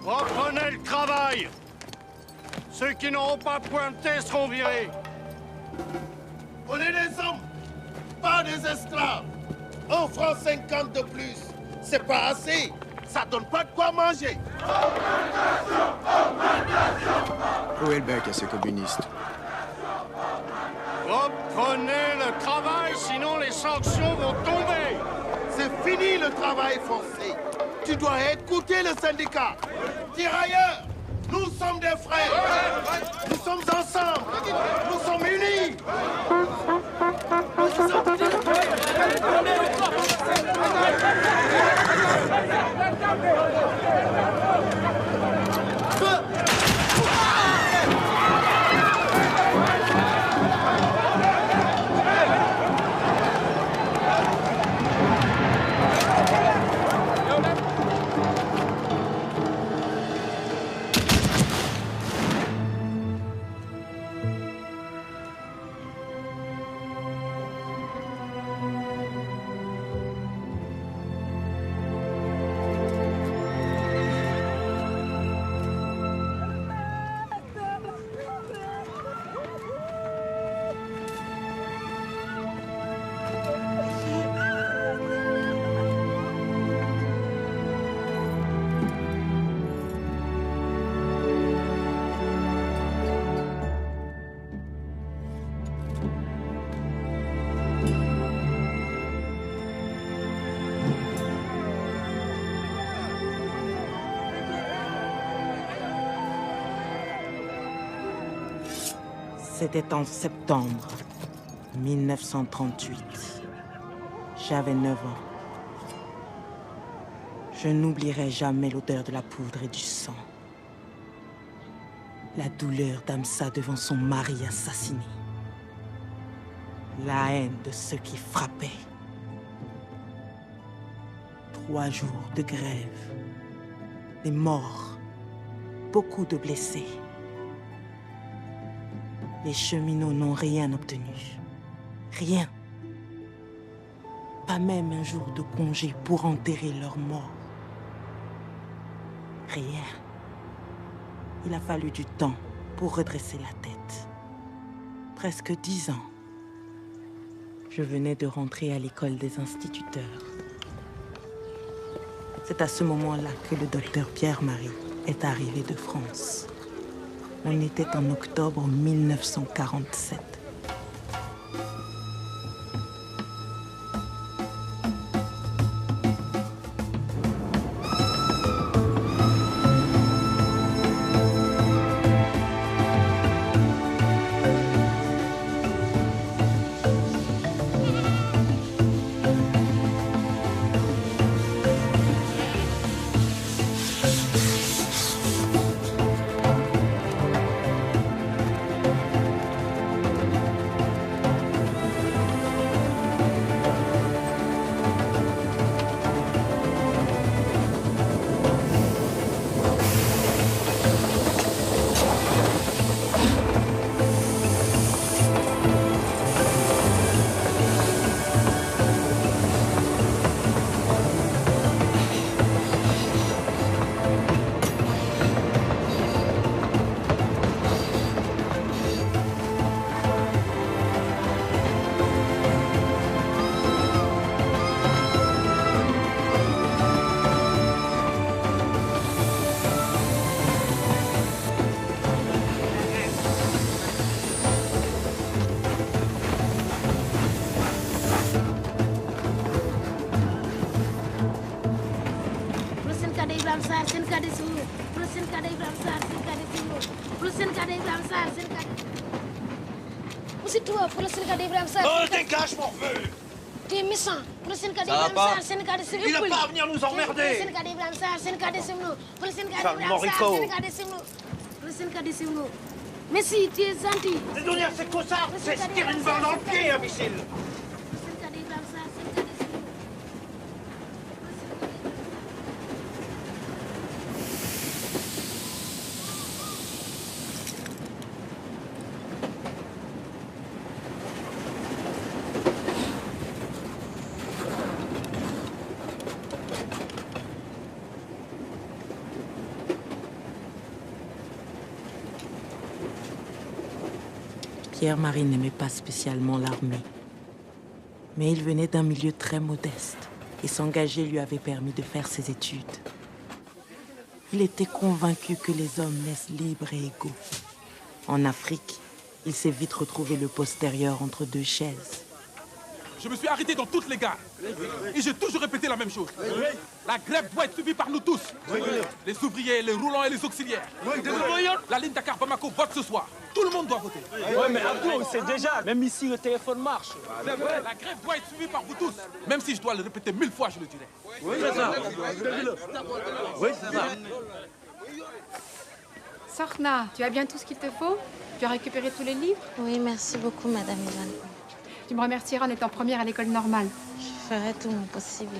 Reprenez le travail! Ceux qui n'auront pas pointé seront virés. Prenez des hommes, pas des esclaves. 1 franc 50 de plus, c'est pas assez. Ça donne pas de quoi manger. Où est le bec à ces communistes? Reprenez le travail, sinon les sanctions vont tomber. C'est fini le travail forcé. Tu dois écouter le syndicat. Tirailleurs, nous sommes des frères. Nous sommes ensemble. Nous sommes unis. C'était en septembre 1938. J'avais 9 ans. Je n'oublierai jamais l'odeur de la poudre et du sang. La douleur d'Amsa devant son mari assassiné. La haine de ceux qui frappaient. 3 jours de grève. Des morts. Beaucoup de blessés. Les cheminots n'ont rien obtenu. Rien. Pas même un jour de congé pour enterrer leurs morts. Rien. Il a fallu du temps pour redresser la tête. Presque 10 ans. Je venais de rentrer à l'école des instituteurs. C'est à ce moment-là que le docteur Pierre-Marie est arrivé de France. On était en octobre 1947. Oh, dégage, mon feu! T'es méchant. Ça va pas? Il n'a pas à venir nous emmerder! Charles Morico! Mais si, tu es gentil. C'est donner à ces cossards, c'est se tirer une balle dans le pied, imbécile! Pierre-Marie n'aimait pas spécialement l'armée. Mais il venait d'un milieu très modeste et s'engager lui avait permis de faire ses études. Il était convaincu que les hommes naissent libres et égaux. En Afrique, il s'est vite retrouvé le postérieur entre deux chaises. Je me suis arrêté dans toutes les gares. Et j'ai toujours répété la même chose. La grève doit être suivie par nous tous. Les ouvriers, les roulants et les auxiliaires. La ligne Dakar-Bamako vote ce soir. Tout le monde doit voter. Ouais, mais Abdou, c'est déjà. Même ici, le téléphone marche. La grève doit être suivie par vous tous. Même si je dois le répéter 1000 fois, je le dirai. Oui, c'est ça. Oui, c'est ça. Sorna, tu as bien tout ce qu'il te faut? Tu as récupéré tous les livres? Oui, merci beaucoup, Madame Ivan. Tu me remercieras en étant première à l'école normale. Je ferai tout mon possible.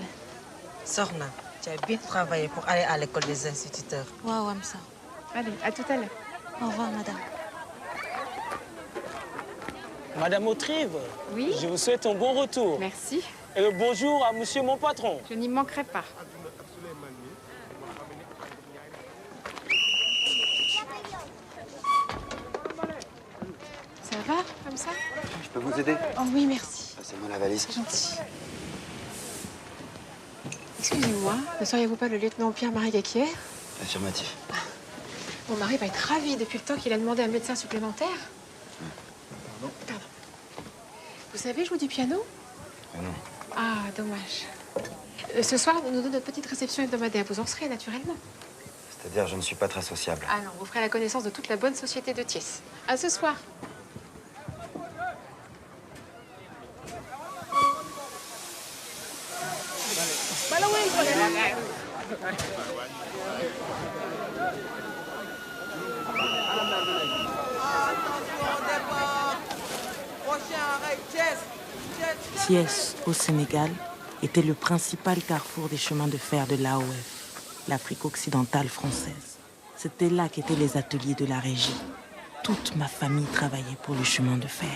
Sorna, tu as bien travaillé pour aller à l'école des instituteurs. Ouais, ça. Allez, à tout à l'heure. Au revoir, madame. Madame Autrive, Oui? je vous souhaite un bon retour. Merci. Et le bonjour à monsieur mon patron. Je n'y manquerai pas. Ça va, comme ça? Je peux vous aider? Oh oui, merci. Passez-moi la valise. C'est gentil. Excusez-moi, ne seriez-vous pas le lieutenant Pierre-Marie Gaquier? Affirmatif. Mon mari va être ravi depuis le temps qu'il a demandé un médecin supplémentaire. Pardon. Vous savez jouer du piano? Non. Ah, dommage. Ce soir, nous donnons notre petite réception hebdomadaire. Vous en serez, naturellement. C'est-à-dire, je ne suis pas très sociable. Ah non, vous ferez la connaissance de toute la bonne société de Thiès. À ce soir. Thiès, au Sénégal, était le principal carrefour des chemins de fer de l'AOF, l'Afrique occidentale française. C'était là qu'étaient les ateliers de la régie. Toute ma famille travaillait pour le chemin de fer.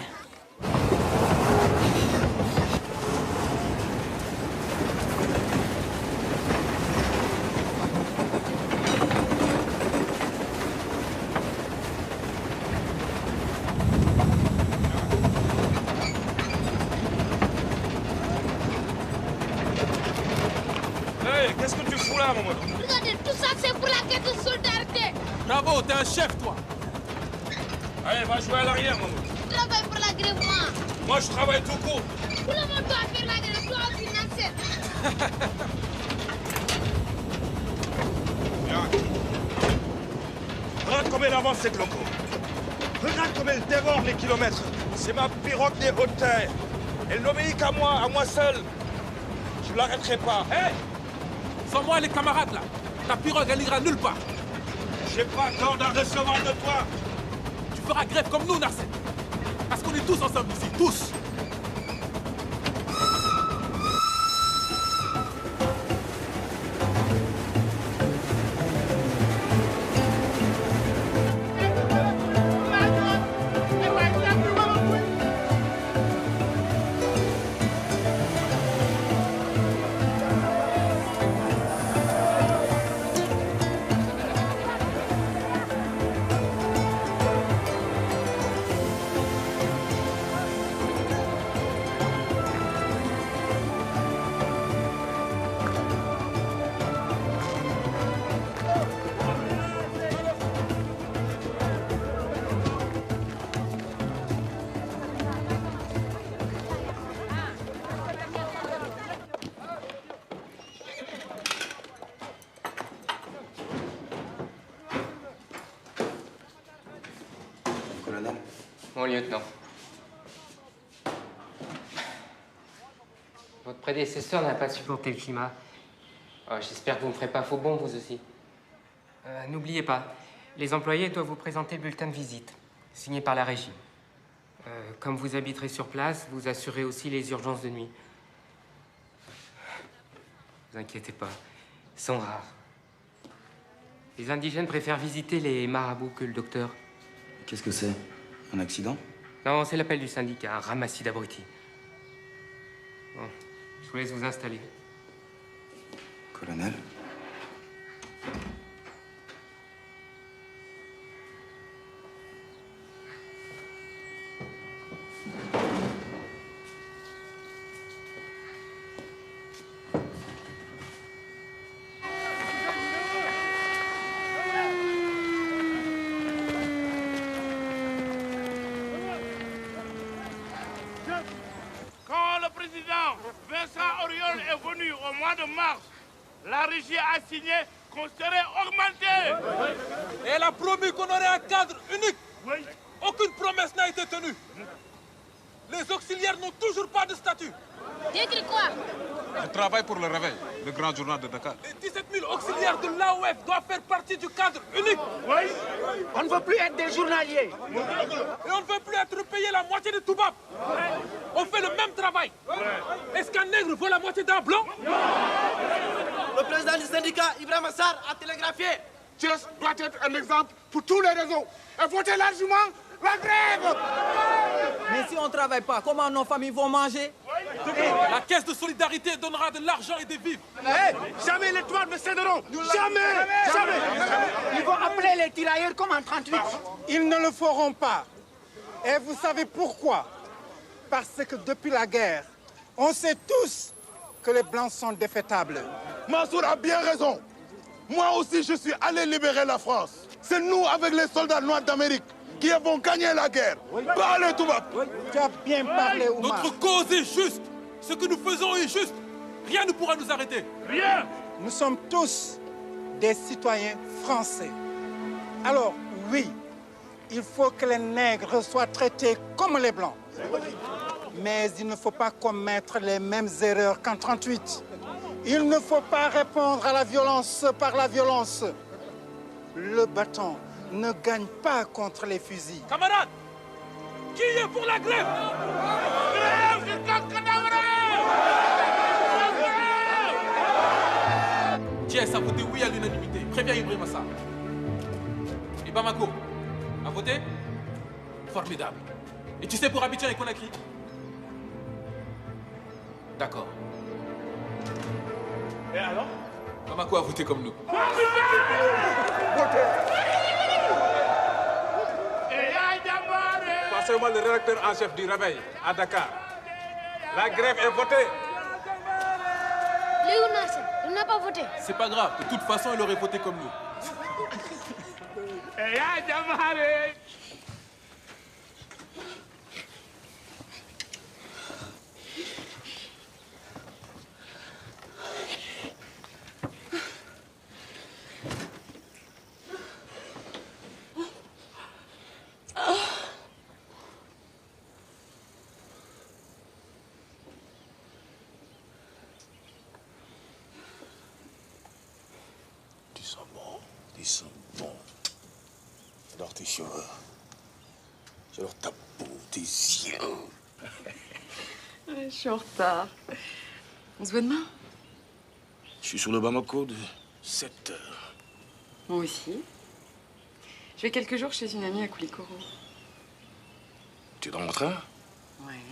Hey, qu'est-ce que tu fous là, Mamadou? Regardez, tout ça, c'est pour la quête de solidarité. Bravo, t'es un chef, toi. Allez, va jouer à l'arrière, Mamadou. Je travaille pour l'agrément. Moi, je travaille tout court. Tout le monde doit faire la grève, toi aussi, Nasser. Regarde comme elle avance, cette loco. Regarde comme elle dévore les kilomètres. C'est ma pirogue des hautes terres. Elle n'obéit qu'à moi seul. Je ne l'arrêterai pas. Hé, sans moi, les camarades, là. Ta pirogue, elle ira nulle part. J'ai pas tort d'en recevoir de toi. Tu feras grève comme nous, Nasser. Parce qu'on est tous ensemble ici, tous. Colonel? Mon lieutenant. Votre prédécesseur n'a pas supporté le climat. J'espère que vous ne me ferez pas faux bond, vous aussi. N'oubliez pas, les employés doivent vous présenter le bulletin de visite, signé par la régie. Comme vous habiterez sur place, vous assurez aussi les urgences de nuit. Ne vous inquiétez pas, ils sont rares. Les indigènes préfèrent visiter les marabouts que le docteur. Qu'est-ce que c'est? Un accident? Non, c'est l'appel du syndicat, un ramassis d'abrutis. Bon, je vous laisse vous installer. Colonel? Quand le président Vincent Auriol est venu au mois de mars, la régie a signé qu'on serait augmenté. Et elle a promis qu'on aurait un cadre unique. Aucune promesse n'a été tenue. Les auxiliaires n'ont toujours pas de statut. T'écris quoi? Je travaille pour le Réveil, le grand journal de Dakar. Les 17 000 auxiliaires de l'AOF doivent faire partie du cadre unique. Oui. On ne veut plus être des journaliers. Et on ne veut plus être payé la moitié de Toubab. On fait le même travail. Est-ce qu'un nègre vaut la moitié d'un blanc? Le président du syndicat, Ibrahim Assar, a télégraphié. Thiès doit être un exemple pour tous les réseaux. Et votez largement la grève. Mais si on ne travaille pas, comment nos familles vont manger? La caisse de solidarité donnera de l'argent et des vivres. Jamais les toits ne céderont. Jamais. Ils vont appeler les tirailleurs comme en 38. Ils ne le feront pas. Et vous savez pourquoi? Parce que depuis la guerre, on sait tous que les Blancs sont défaitables. Mansour a bien raison. Moi aussi, je suis allé libérer la France. C'est nous, avec les soldats noirs d'Amérique, qui avons gagné la guerre. Parlez, Toubab. Tu as bien parlé, Oumar. Notre cause est juste. Ce que nous faisons est juste. Rien ne pourra nous arrêter. Rien. Nous sommes tous des citoyens français. Alors, oui, il faut que les nègres soient traités comme les Blancs. Mais il ne faut pas commettre les mêmes erreurs qu'en 1938. Il ne faut pas répondre à la violence par la violence. Le bâton ne gagne pas contre les fusils. Camarades, qui est pour la grève? Grève du coq cadavre. Thiès a voté oui à l'unanimité. Préviens Ibrahim Assar. Et Bamako a voté? Formidable. Et tu sais pour Abidjan et Conakry? D'accord. Et alors? Bamako a voté comme nous. Passez-moi le rédacteur en chef du Réveil à Dakar. La grève est votée. Léo Nasser, il n'a pas voté. C'est pas grave. De toute façon, il aurait voté comme nous. Ils sont bons. Alors tes cheveux, alors ta peau, tes yeux. Je suis en retard. On se voit demain? Je suis sur le Bamako de 7 heures. Moi aussi. Je vais quelques jours chez une amie à Koulikoro. Tu es dans mon train? Ouais.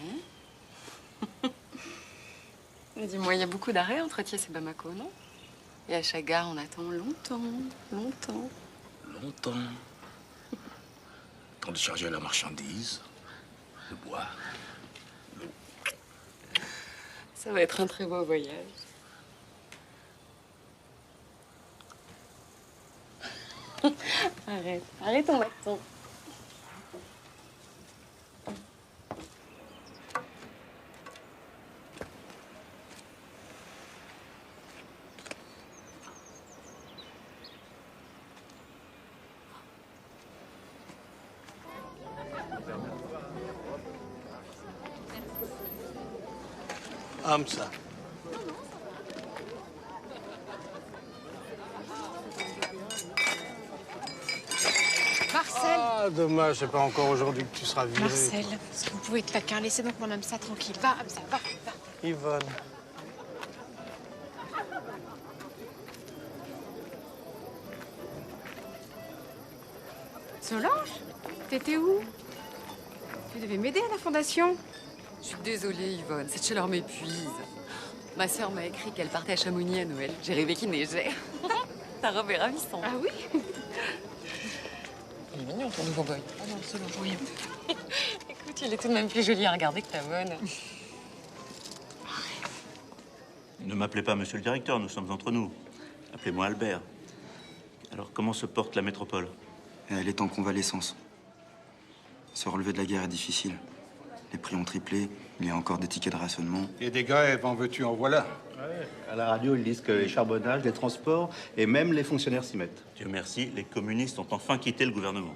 Dis-moi, il y a beaucoup d'arrêts entre Thiès et Bamako, non? Et à chaque gare, on attend longtemps. Longtemps. Temps de charger la marchandise, de boire, l'eau. Ça va être un très beau voyage. Arrête ton bâton. Hamza. Marcel. Ah, dommage, c'est pas encore aujourd'hui que tu seras viré. Marcel, est-ce que vous pouvez être taquin? Laissez donc mon homme ça tranquille. Va, Hamza, va. Yvonne. Solange, t'étais où? Tu devais m'aider à la fondation. Je suis désolée, Yvonne. Cette chaleur m'épuise. Ma sœur m'a écrit qu'elle partait à Chamonix à Noël. J'ai rêvé qu'il neigeait. Ta robe est ravissante. Ah oui? Il est mignon, ton nouveau boy. Oh non, Solange, oui. Écoute, Elle est tout de même plus jolie à regarder que ta bonne. Ne m'appelez pas monsieur le directeur, nous sommes entre nous. Appelez-moi Albert. Alors, comment se porte la métropole? Elle est en convalescence. Se relever de la guerre est difficile. Les prix ont triplé, il y a encore des tickets de rationnement. Et des grèves, en veux-tu, en voilà. Ouais. À la radio, ils disent que les charbonnages, les transports et même les fonctionnaires s'y mettent. Dieu merci, les communistes ont enfin quitté le gouvernement.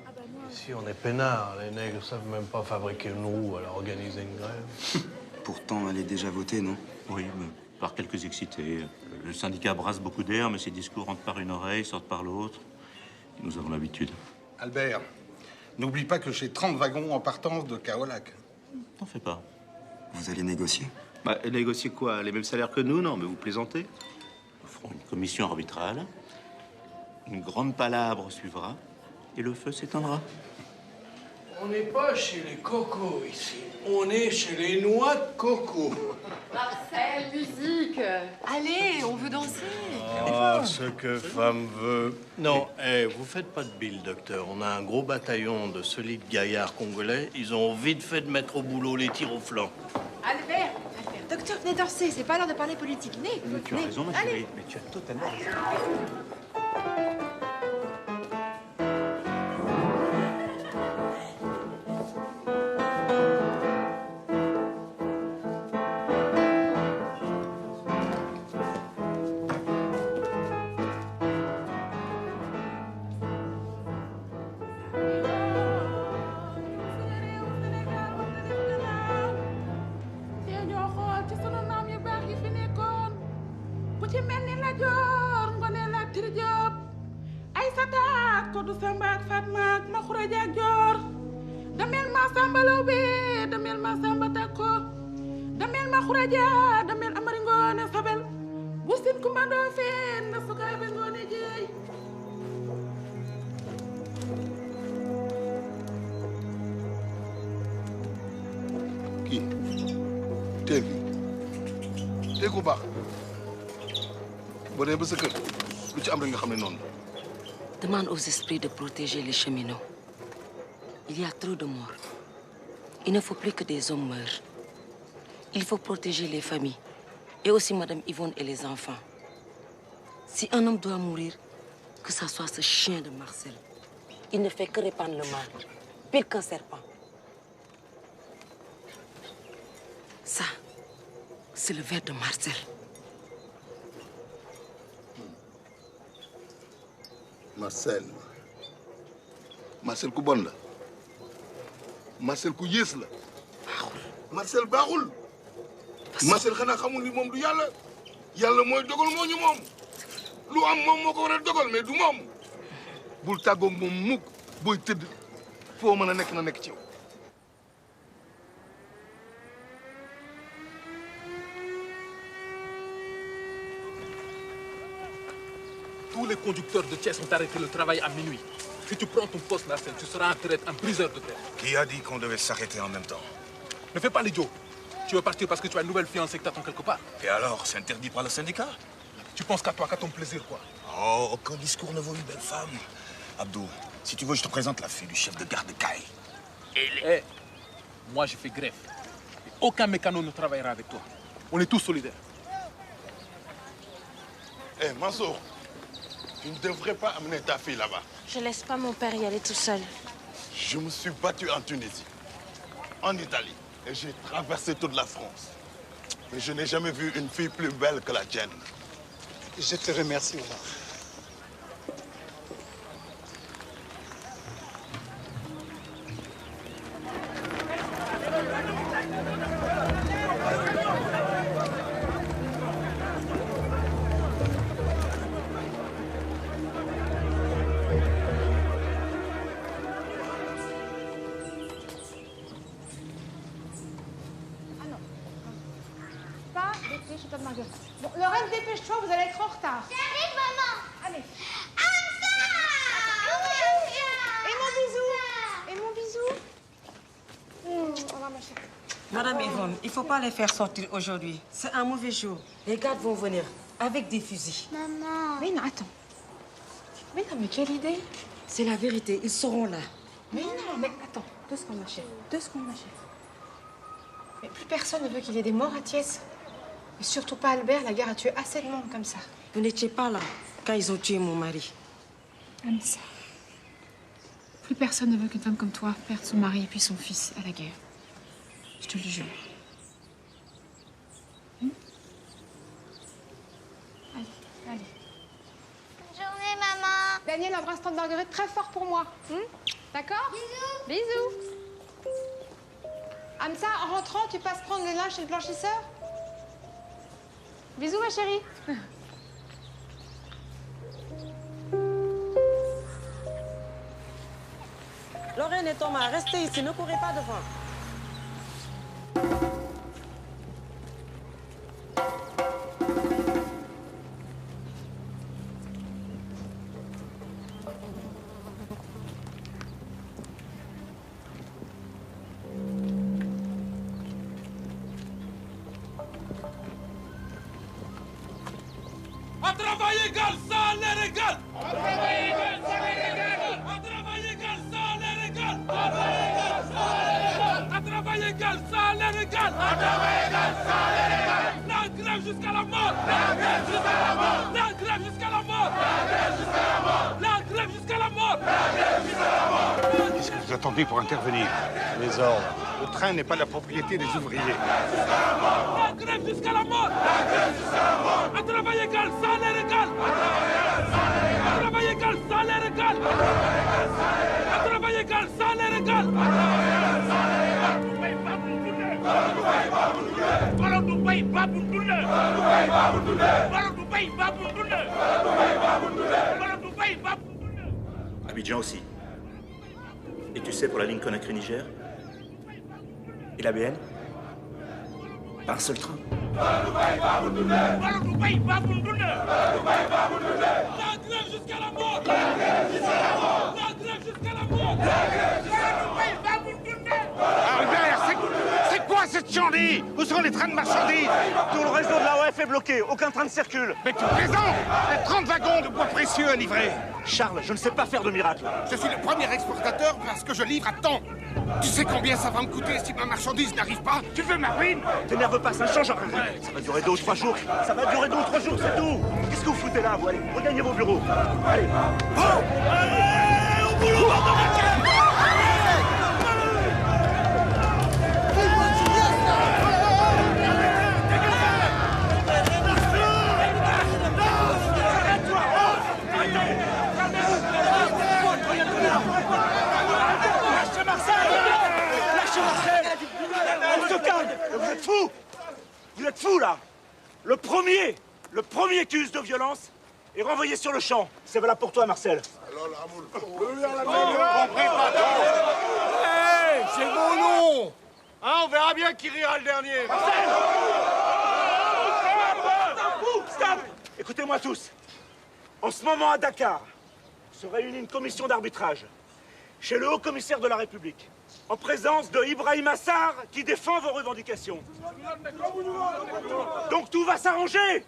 Ici, on est peinards. Les nègres savent même pas fabriquer une roue, alors organiser une grève. Pourtant, elle est déjà votée, non? Oui, mais par quelques excités. Le syndicat brasse beaucoup d'air, mais ses discours rentrent par une oreille, sortent par l'autre. Nous avons l'habitude. Albert, n'oublie pas que j'ai 30 wagons en partance de Kaolac. T'en fais pas. Vous allez négocier? Bah, négocier quoi? Les mêmes salaires que nous? Non, mais vous plaisantez. Nous ferons une commission arbitrale. Une grande palabre suivra. Et le feu s'éteindra. On n'est pas chez les cocos ici. On est chez les noix de coco. Marcel, musique. Allez, on veut danser. Ah, ce que femme veut. Non, vous faites pas de bile, docteur. On a un gros bataillon de solides gaillards congolais. Ils ont vite fait de mettre au boulot les tirs au flanc. Albert, docteur, venez danser. C'est pas l'heure de parler politique. Venez. Mais tu as raison, ma chérie. Mais tu as totalement raison. Demande aux esprits de protéger les cheminots. Il y a trop de morts. Il ne faut plus que des hommes meurent. Il faut protéger les familles. Et aussi Madame Yvonne et les enfants. Si un homme doit mourir, que ça soit ce chien de Marcel. Il ne fait que répandre le mal. Pire qu'un serpent. Ça, c'est le verre de Marcel. Marcel ku bon la Marcel ku yées la Marcel baaxul Marcel xanaa xamul ni moom du yàlla yàlla mooy dogal moo ñu moom lu am moom moo ko war a dogal mais du moom bul tàggoog moom mukk booy tëdd foo mën a nekk na nekk ci yow. Tous les conducteurs de Thiès ont arrêté le travail à minuit. Si tu prends ton poste, Marcel, tu seras en traite, un briseur de terre. Qui a dit qu'on devait s'arrêter en même temps? Ne fais pas l'idiot. Tu veux partir parce que tu as une nouvelle fiancée que t'attends quelque part. Et alors, c'est interdit par le syndicat? Tu penses qu'à toi, qu'à ton plaisir, quoi. Oh, aucun discours ne vaut une belle femme. Abdou, si tu veux, je te présente la fille du chef de gare de Caille. Eh, moi, je fais grève. Et aucun mécano ne travaillera avec toi. On est tous solidaires. Eh, Mansour, tu ne devrais pas amener ta fille là-bas. Je laisse pas mon père y aller tout seul. Je me suis battu en Tunisie, en Italie, et j'ai traversé toute la France. Mais je n'ai jamais vu une fille plus belle que la tienne. Je te remercie, Omar. Bon, Lorraine, dépêche-toi, vous allez être en retard. J'arrive, maman. Allez. Ah, Et mon bisou. Au revoir, ma chérie. Madame Yvonne, il ne faut pas les faire sortir aujourd'hui. C'est un mauvais jour. Les gardes vont venir avec des fusils. Maman. Mais non, attends. Mais non, mais quelle idée. C'est la vérité, ils seront là. Mais non, mais attends. 2 secondes, ma chérie. 2 secondes, ma chérie. Mais plus personne ne veut qu'il y ait des morts à Thiès. Et surtout pas Albert, la guerre a tué assez de monde comme ça. Vous n'étiez pas là quand ils ont tué mon mari. Amsa. Plus personne ne veut qu'une femme comme toi perde son mari et puis son fils à la guerre. Je te le jure. Allez, allez. Bonne journée, maman. Daniel, embrasse tante Marguerite très fort pour moi. D'accord? Bisous. Bisous. Amsa, en rentrant, tu passes prendre le linge chez le blanchisseur? Bisous, ma chérie. Lorraine et Thomas, restez ici, ne courez pas devant. À travail égal, salaire égal. À travail égal, salaire égal. À travail égal, salaire égal. À travail égal, salaire égal. À travail égal, salaire égal. La grève jusqu'à la mort. La grève jusqu'à la mort. La grève jusqu'à la mort. La grève jusqu'à la mort. La grève jusqu'à la mort. La grève jusqu'à la mort. Qu'est-ce que vous attendez pour intervenir? Les ordres. Le train n'est pas la propriété des ouvriers. La grève jusqu'à la mort. La grève jusqu'à la mort. À travail égal, salaire égal. À travail égal, salaire égal. À travail égal, salaire égal. Abidjan aussi. Et tu sais, pour la ligne Conakry-Niger et la BN, pas un seul train. La grève jusqu'à la mort. La grève jusqu'à la mort. La grève jusqu'à la mort. Albert, c'est quoi cette chandie? Où sont les trains de marchandises? Tout le réseau de la OF est bloqué, aucun train ne circule. Mais tu plaisantes! Les 30 wagons de bois précieux à livrer. Charles, je ne sais pas faire de miracle. Je suis le premier exportateur parce que je livre à temps. Tu sais combien ça va me coûter si ma marchandise n'arrive pas? Tu veux ma ruine? T'énerve pas, ça ne changera rien. Ça va durer 2 ou 3 jours. Ça va durer 2 ou 3 jours, c'est tout. Qu'est-ce que vous foutez là, vous? Allez, regagnez vos bureaux. Allez. Allez, au boulot, bande de vacances! Vous êtes fous! Vous êtes fous, là! Le premier qui use de violence est renvoyé sur le champ. C'est valable pour toi, Marcel. Hey, c'est mon nom! Hein, on verra bien qui rira le dernier. Marcel! Stop! Écoutez-moi tous. En ce moment, à Dakar, se réunit une commission d'arbitrage chez le haut-commissaire de la République, en présence de Ibrahim Assar, qui défend vos revendications. Donc tout va s'arranger.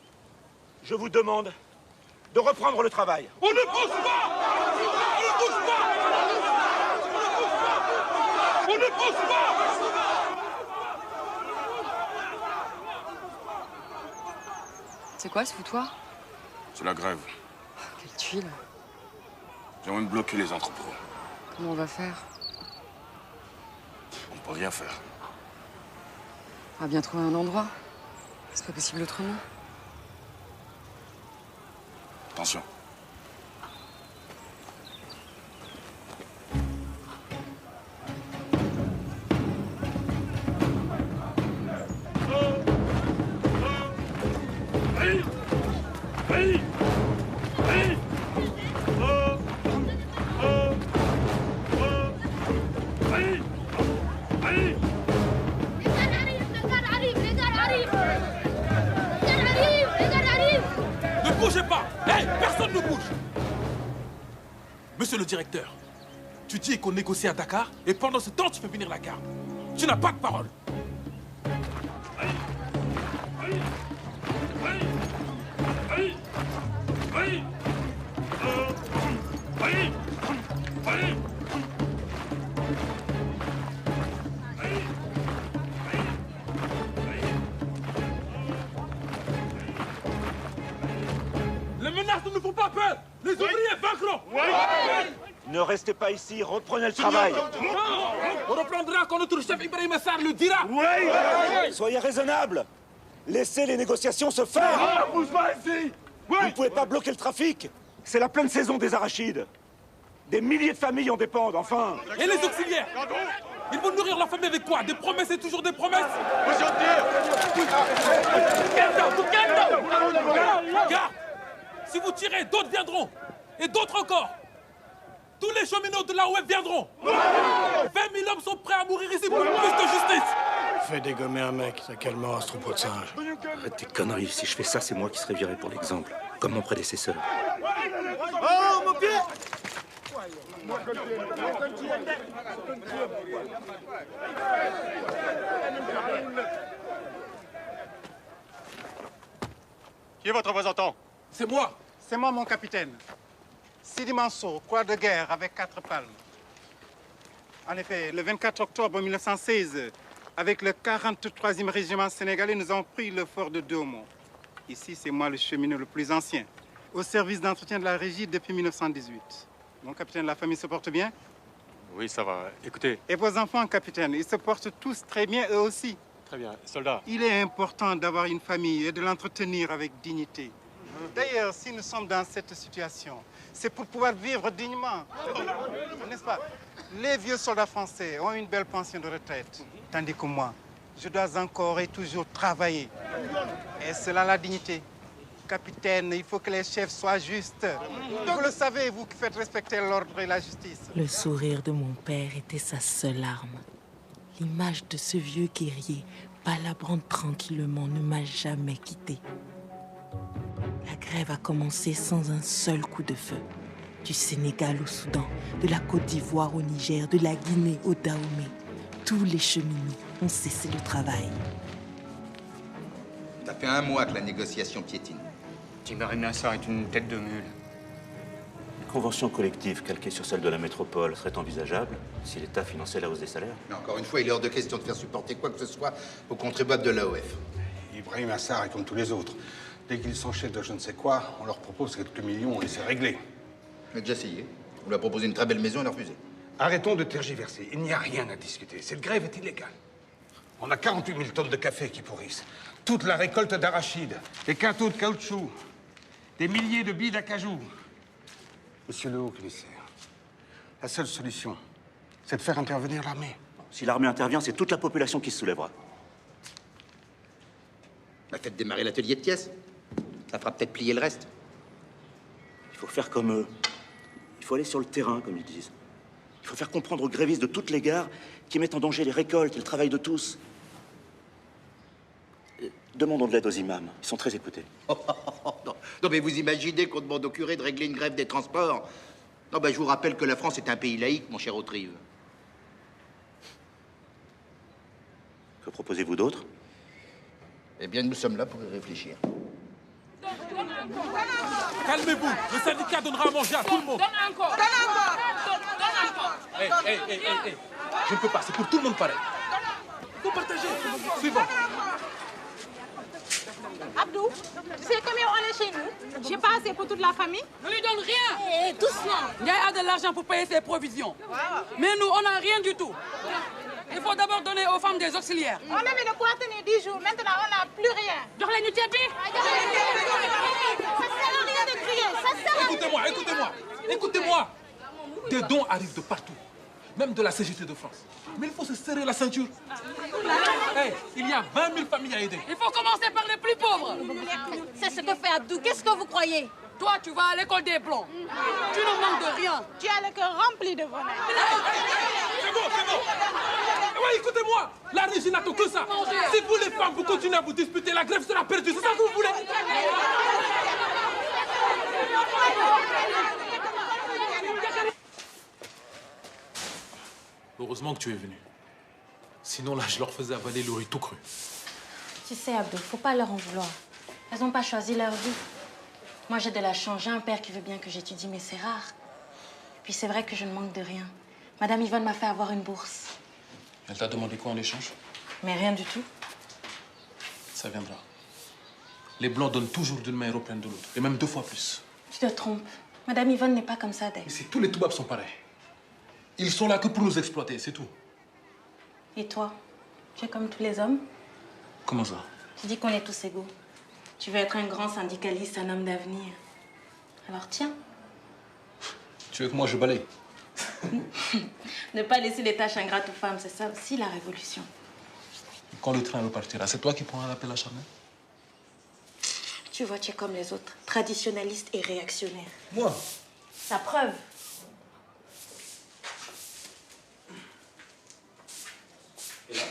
Je vous demande de reprendre le travail. On ne bouge pas! On ne bouge pas! On ne bouge pas! C'est quoi ce foutoir? C'est la grève. Quelle tuile. J'ai envie de bloquer les entrepôts. Comment on va faire? On peut rien faire. On va bien trouver un endroit. C'est pas possible autrement. Attention. Ne bougez pas! Hey, personne ne bouge! Monsieur le directeur, tu dis qu'on négocie à Dakar et pendant ce temps, tu fais venir la garde. Tu n'as pas de parole. ouvriers vaincront. Ne restez pas ici, reprenez le travail. On reprendra quand notre chef Ibrahim Assar le dira. Soyez raisonnables. Laissez les négociations se faire. Bouge pas ici. Vous ne pouvez pas bloquer le trafic. C'est la pleine saison des arachides. Des milliers de familles en dépendent, enfin. Et les auxiliaires? Ils vont nourrir leur famille avec quoi? Des promesses et toujours des promesses? Garde! Si vous tirez, d'autres viendront. Et d'autres encore. Tous les cheminots de l'AOF viendront. 20 000 hommes sont prêts à mourir ici pour plus de justice. Fais dégommer un mec, ça calmera ce troupeau de singes. Arrête tes conneries. Si je fais ça, c'est moi qui serai viré pour l'exemple. Comme mon prédécesseur. Oh, mon pied! Qui est votre représentant? C'est moi. C'est moi, mon capitaine. Sidi Mansour, croix de guerre avec 4 palmes. En effet, le 24 octobre 1916, avec le 43e régiment sénégalais, nous avons pris le fort de Domo. Ici, c'est moi le cheminot le plus ancien, au service d'entretien de la régie depuis 1918. Mon capitaine, la famille se porte bien? Oui, ça va. Écoutez. Et vos enfants, capitaine, ils se portent tous très bien, eux aussi. Très bien. Soldats. Il est important d'avoir une famille et de l'entretenir avec dignité. D'ailleurs, si nous sommes dans cette situation, c'est pour pouvoir vivre dignement. N'est-ce pas? Les vieux soldats français ont une belle pension de retraite, tandis que moi, je dois encore et toujours travailler. Et cela la dignité. Capitaine, il faut que les chefs soient justes. Vous le savez, vous qui faites respecter l'ordre et la justice. Le sourire de mon père était sa seule arme. L'image de ce vieux guerrier, palabrant tranquillement, ne m'a jamais quitté. La grève a commencé sans un seul coup de feu. Du Sénégal au Soudan, de la Côte d'Ivoire au Niger, de la Guinée au Dahomey. Tous les cheminots ont cessé le travail. Ça fait 1 mois que la négociation piétine. Ibrahim Assar est une tête de mule. Une convention collective calquée sur celle de la métropole serait envisageable si l'État finançait la hausse des salaires. Mais encore une fois, il est hors de question de faire supporter quoi que ce soit aux contribuables de l'AOF. Ibrahim Assar est comme tous les autres. Dès qu'ils sont chefs de je ne sais quoi, on leur propose quelques millions et c'est réglé. On a déjà essayé. On lui a proposé une très belle maison, elle a refusé. Arrêtons de tergiverser. Il n'y a rien à discuter. Cette grève est illégale. On a 48 000 tonnes de café qui pourrissent. Toute la récolte d'arachides, des quintaux de caoutchouc, des milliers de billes d'acajou. Monsieur le haut-commissaire, la seule solution, c'est de faire intervenir l'armée. Si l'armée intervient, c'est toute la population qui se soulèvera. Bah, faites démarrer l'atelier de pièces. Ça fera peut-être plier le reste. Il faut faire comme eux. Il faut aller sur le terrain, comme ils disent. Il faut faire comprendre aux grévistes de toutes les gares qui mettent en danger les récoltes et le travail de tous. Demandons de l'aide aux imams. Ils sont très écoutés. Non, mais vous imaginez qu'on demande au curé de régler une grève des transports? Non, ben, je vous rappelle que la France est un pays laïque, mon cher Autrive. Que proposez-vous d'autre? Eh bien, nous sommes là pour y réfléchir. Calmez-vous. Le syndicat donnera à manger à tout le monde. Donne encore. Donne encore. Donne encore. Hé. Je ne peux pas. C'est pour tout le monde pareil. Vous partagez. Suivant. Abdou, tu sais combien on est chez nous? J'ai pas assez pour toute la famille. Ne lui donne rien. Doucement. Il y a de l'argent pour payer ses provisions. Mais nous, on n'a rien du tout. Il faut d'abord donner aux femmes des auxiliaires. On avait de quoi tenir 10 jours. Maintenant, on n'a plus rien. Jox leen ñu ceeb bi. Ça sert à rien de crier. Ça sert à rien. Écoutez-moi. Des dons arrivent de partout. Même de la CGT de France. Mais il faut se serrer la ceinture. Hey, il y a 20 000 familles à aider. Il faut commencer par les plus pauvres. C'est ce que fait Abdou. Qu'est-ce que vous croyez? Toi, tu vas à l'école des Blancs. Tu ne manques de rien. Tu as le cœur rempli de bonheur. C'est bon. Ouais, écoutez-moi. La régie n'attend que ça. Si vous, les femmes, vous continuez à vous disputer, la grève sera perdue. C'est ça que vous voulez? Heureusement que tu es venu. Sinon, là, je leur faisais avaler le riz tout cru. Tu sais, Abdou, faut pas leur en vouloir. Elles n'ont pas choisi leur vie. Moi, j'ai de la chance. J'ai un père qui veut bien que j'étudie, mais c'est rare. Puis c'est vrai que je ne manque de rien. Madame Yvonne m'a fait avoir une bourse. Elle t'a demandé quoi en échange? Mais rien du tout. Ça viendra. Les Blancs donnent toujours d'une main européenne de l'autre. Et même 2 fois plus. Tu te trompes. Madame Yvonne n'est pas comme ça, Dave. Ici, tous les toubabs sont pareils. Ils sont là que pour nous exploiter, c'est tout. Et toi? Tu es comme tous les hommes? Comment ça? Tu dis qu'on est tous égaux. Tu veux être un grand syndicaliste, un homme d'avenir. Alors tiens. Tu veux que moi je balaye? Ne pas laisser les tâches ingrates aux femmes, c'est ça aussi la révolution. Quand le train repartira, c'est toi qui prendras l'appel à Charnay? Tu vois, tu es comme les autres, traditionnaliste et réactionnaire. Moi? La preuve. Et là?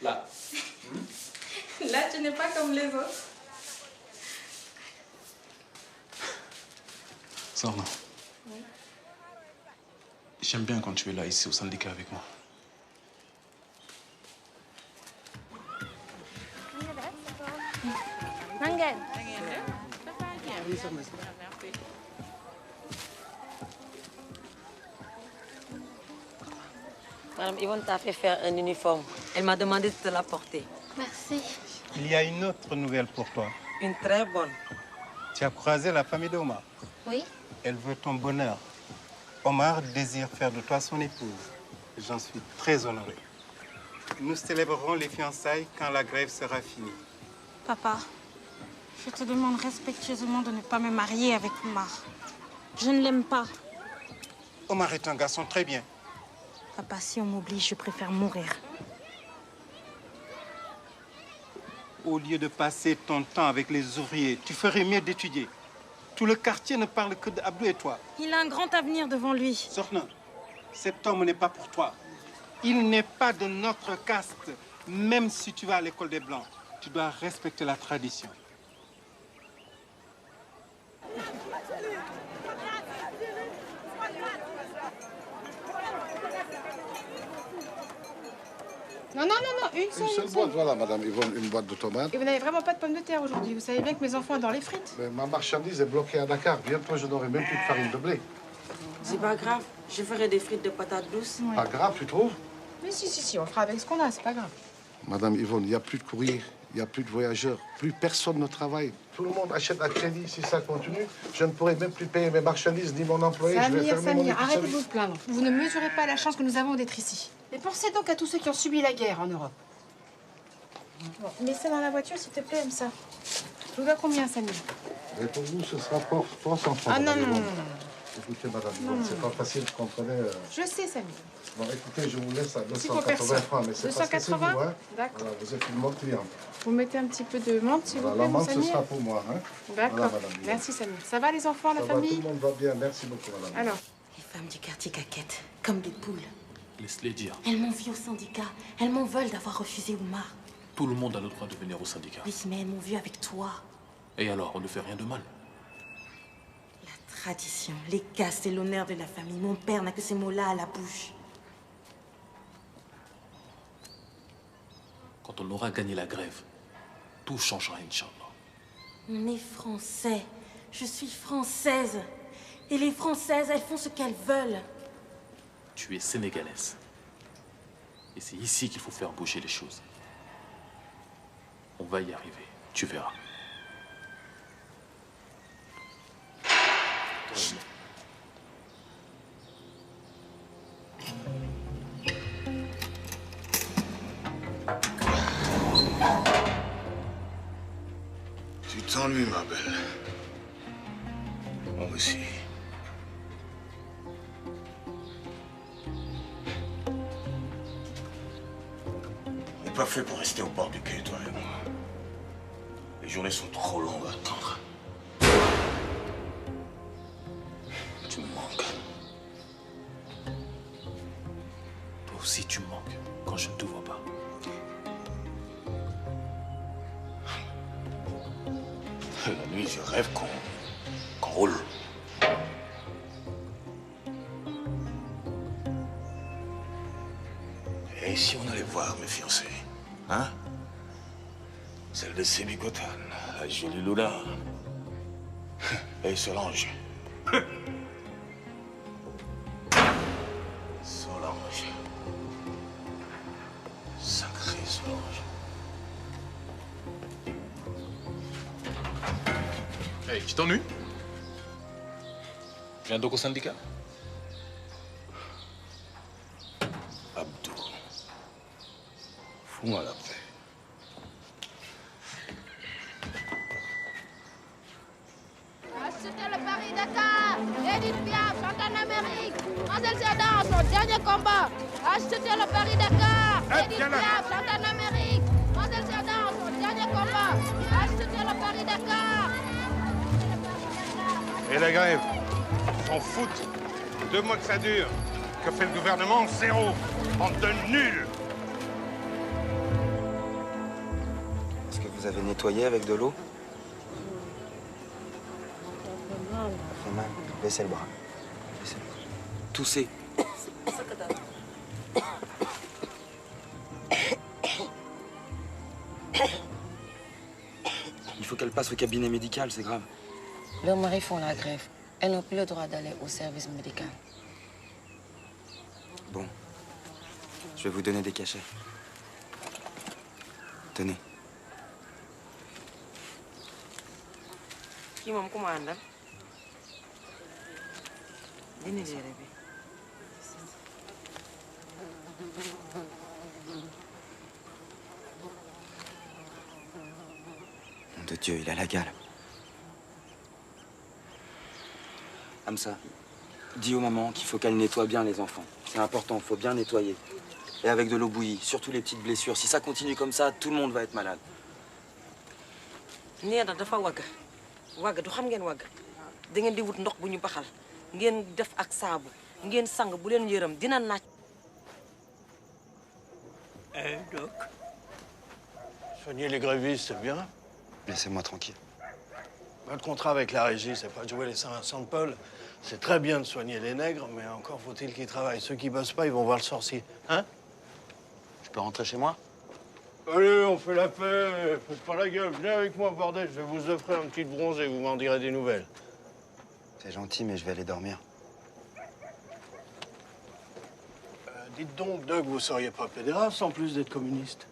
Là. Là, tu n'es pas comme les autres. Sorna. Oui. J'aime bien quand tu es là, ici, au syndicat avec moi. Madame Yvonne t'a fait faire un uniforme. Elle m'a demandé de te l'apporter. Merci. Il y a une autre nouvelle pour toi. Une très bonne. Tu as croisé la famille d'Omar. Oui. Elle veut ton bonheur. Omar désire faire de toi son épouse. J'en suis très honoré. Nous célébrerons les fiançailles quand la grève sera finie. Papa, je te demande respectueusement de ne pas me marier avec Omar. Je ne l'aime pas. Omar est un garçon très bien. Papa, si on m'oblige, je préfère mourir. Au lieu de passer ton temps avec les ouvriers, tu ferais mieux d'étudier. Tout le quartier ne parle que d'Abdou et toi. Il a un grand avenir devant lui. Sorna, cet homme n'est pas pour toi. Il n'est pas de notre caste. Même si tu vas à l'école des Blancs, tu dois respecter la tradition. Non, non, non, non, une seule boîte, voilà, madame Yvonne, une boîte de tomates. Et vous n'avez vraiment pas de pommes de terre aujourd'hui. Vous savez bien que mes enfants adorent les frites. Mais ma marchandise est bloquée à Dakar. Bientôt, je n'aurai même plus de farine de blé. C'est pas grave. Je ferai des frites de patates douces. Pas grave, tu trouves? Mais si, on fera avec ce qu'on a, c'est pas grave. Madame Yvonne, il n'y a plus de courrier, il n'y a plus de voyageurs, plus personne ne travaille. Tout le monde achète à crédit. Si ça continue, je ne pourrai même plus payer mes marchandises ni mon employé. Je vais fermer mon épicerie. Arrêtez de vous plaindre. Vous ne mesurez pas la chance que nous avons d'être ici. Et pensez donc à tous ceux qui ont subi la guerre en Europe. Bon, mets ça dans la voiture, s'il te plaît, ça. Je vous dois combien, Samir? Et pour vous, ce sera pour 300 francs. Ah non, madame non, Yvonne. non, non. Écoutez, madame Yvonne, c'est pas facile, vous comprenez. Je sais, Samir. Bon, écoutez, je vous laisse à C'est pour 280 personne. francs, mais c'est parce que c'est vous, 280? hein. D'accord. Voilà, vous êtes une bonne cliente. Vous mettez un petit peu de menthe, s'il vous Voilà, plaît, la mon menthe, ce Samir. sera pour moi, hein. D'accord. Voilà, madame Yvonne. Merci, Samir. Ça va, les enfants, la Ça va, famille? tout le monde va bien, merci beaucoup, madame. Alors? Les femmes du quartier caquettent, comme des poules. Laisse-les dire. Elles m'ont vu au syndicat. Elles m'en veulent d'avoir refusé Oumar. Tout le monde a le droit de venir au syndicat. Oui, mais elles m'ont vu avec toi. Et alors, on ne fait rien de mal. La tradition, les castes et l'honneur de la famille. Mon père n'a que ces mots-là à la bouche. Quand on aura gagné la grève, tout changera, Inch'Allah. On est français. Je suis française. Et les Françaises, elles font ce qu'elles veulent. Tu es sénégalaise. Et c'est ici qu'il faut faire bouger les choses. On va y arriver, tu verras. Tu t'ennuies, ma belle. Moi aussi. On n'est pas fait pour rester au bord du quai, toi et moi. Les journées sont trop longues à attendre. Tu me manques. Toi aussi, tu me manques quand je ne te vois pas. La nuit, je rêve qu'on roule. Et si on allait voir mes fiancées, hein? Celle de Sébikotane, la jolie Lula. Et Solange. Solange. Sacrée Solange. Hey, tu t'ennuies? viens donc au syndicat. Abdou, fous-moi la paix. C'était le Paris-Dakar. Edith Piaf, chante en Amérique. Marcel Cerdan, son dernier combat. C'était le Paris-Dakar. Edith Piaf, chante en Amérique. Marcel Cerdan, son dernier combat. C'était le Paris-Dakar. Et la grève? S'en foutent. 2 mois que ça dure. Que fait le gouvernement? Zéro. Bande de nuls. Est-ce que vous avez nettoyé avec de l'eau? Ça fait mal. Baissez le bras. Baissez le bras. Toussez. Il faut qu'elle passe au cabinet médical, c'est grave. Leurs maris font la grève. Elles n'ont plus le droit d'aller au service médical. Bon. Je vais vous donner des cachets. Tenez. Qui m'a commandé? Dîner géré. Nom de Dieu, il a la gale. Hamza, dis aux mamans qu'il faut qu'elles nettoient bien les enfants. C'est important, il faut bien nettoyer. Et avec de l'eau bouillie, surtout les petites blessures. Si ça continue comme ça, tout le monde va être malade. nee na dafa wagg wagg du xam ngeen wagg da ngeen di wut ndox bu ñu baxal ngeen def ak saabu ngeen sang bu leen yërëm dina naaj. Doc, soigner les grévistes, c'est bien. Laissez-moi tranquille. Votre contrat avec la régie, c'est pas de jouer les Saint-Vincent-de-Paul. C'est très bien de soigner les nègres, mais encore faut-il qu'ils travaillent. Ceux qui bossent pas, ils vont voir le sorcier. Hein? Je peux rentrer chez moi? Allez, on fait la paix. Faites pas la gueule. Venez avec moi, bordel. Je vais vous offrir un petit bronze et vous m'en direz des nouvelles. C'est gentil, mais je vais aller dormir. Dites donc, Doug, vous seriez pas pédéraste en plus d'être communiste?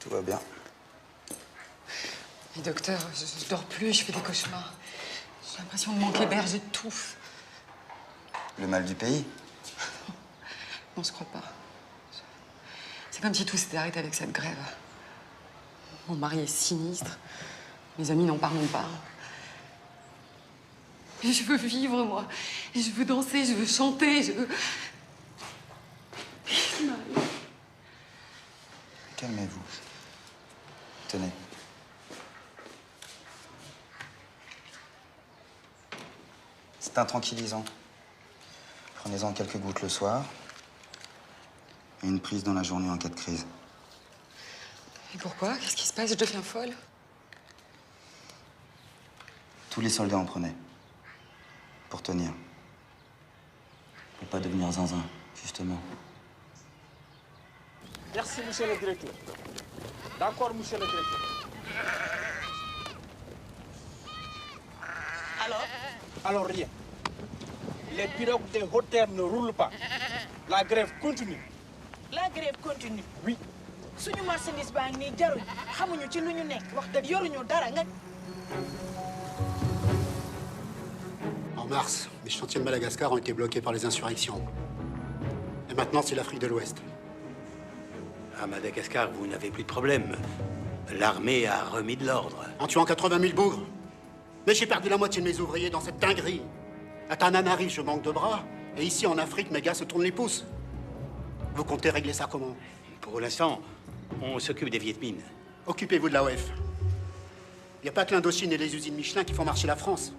Tout va bien. Mais docteur, je dors plus, je fais des cauchemars. J'ai l'impression de manquer d'air, j'étouffe. Le mal du pays? Non, je crois pas. C'est comme si tout s'était arrêté avec cette grève. Mon mari est sinistre. Mes amis n'en parlent pas. Mais je veux vivre, moi. Et je veux danser, je veux chanter, je veux... Calmez-vous. Tenez. C'est un tranquillisant. Prenez-en quelques gouttes le soir. Et une prise dans la journée en cas de crise. Et pourquoi? Qu'est-ce qui se passe? Je deviens folle? Tous les soldats en prenaient. Pour tenir. Pour pas devenir zinzin, justement. Merci, monsieur le directeur. D'accord, monsieur le directeur. Alors rien. Les pirogues des hautes terres ne roulent pas. La grève continue. La grève continue. Oui. suñu marchandise baa ngi nii jaruñ xamuñu ci lu ñu nekk wax dëgg yoruñu dara nga. En mars, les chantiers de Madagascar ont été bloqués par les insurrections. Et maintenant, c'est l'Afrique de l'Ouest. À Madagascar, vous n'avez plus de problème. L'armée a remis de l'ordre. En tuant 80 000 bougres. Mais j'ai perdu la moitié de mes ouvriers dans cette dinguerie. À Tananarive, je manque de bras. Et ici, en Afrique, mes gars se tournent les pouces. Vous comptez régler ça comment? Pour l'instant, on s'occupe des Viet Minh. Occupez-vous de l'AOF. Il n'y a pas que l'Indochine et les usines Michelin qui font marcher la France.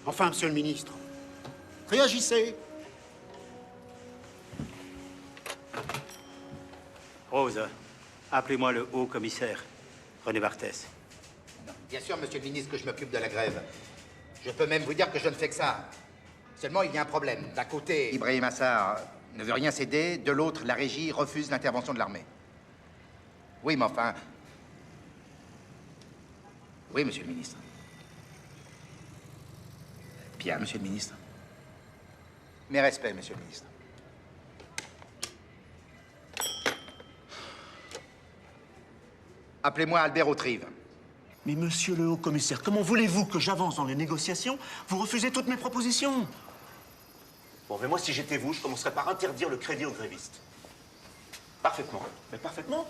Enfin, monsieur le ministre, réagissez. Rose, appelez-moi le haut commissaire, René Barthès. Bien sûr, monsieur le ministre, que je m'occupe de la grève. Je peux même vous dire que je ne fais que ça. Seulement, il y a un problème. D'un côté, Ibrahim Assar ne veut rien céder. De l'autre, la régie refuse l'intervention de l'armée. Oui, mais enfin... Oui, monsieur le ministre. Bien, monsieur le ministre. Mes respects, monsieur le ministre. Appelez-moi Albert Autrive. Mais monsieur le haut-commissaire, comment voulez-vous que j'avance dans les négociations? Vous refusez toutes mes propositions. Bon, mais moi, si j'étais vous, je commencerais par interdire le crédit aux grévistes. Parfaitement. Mais parfaitement.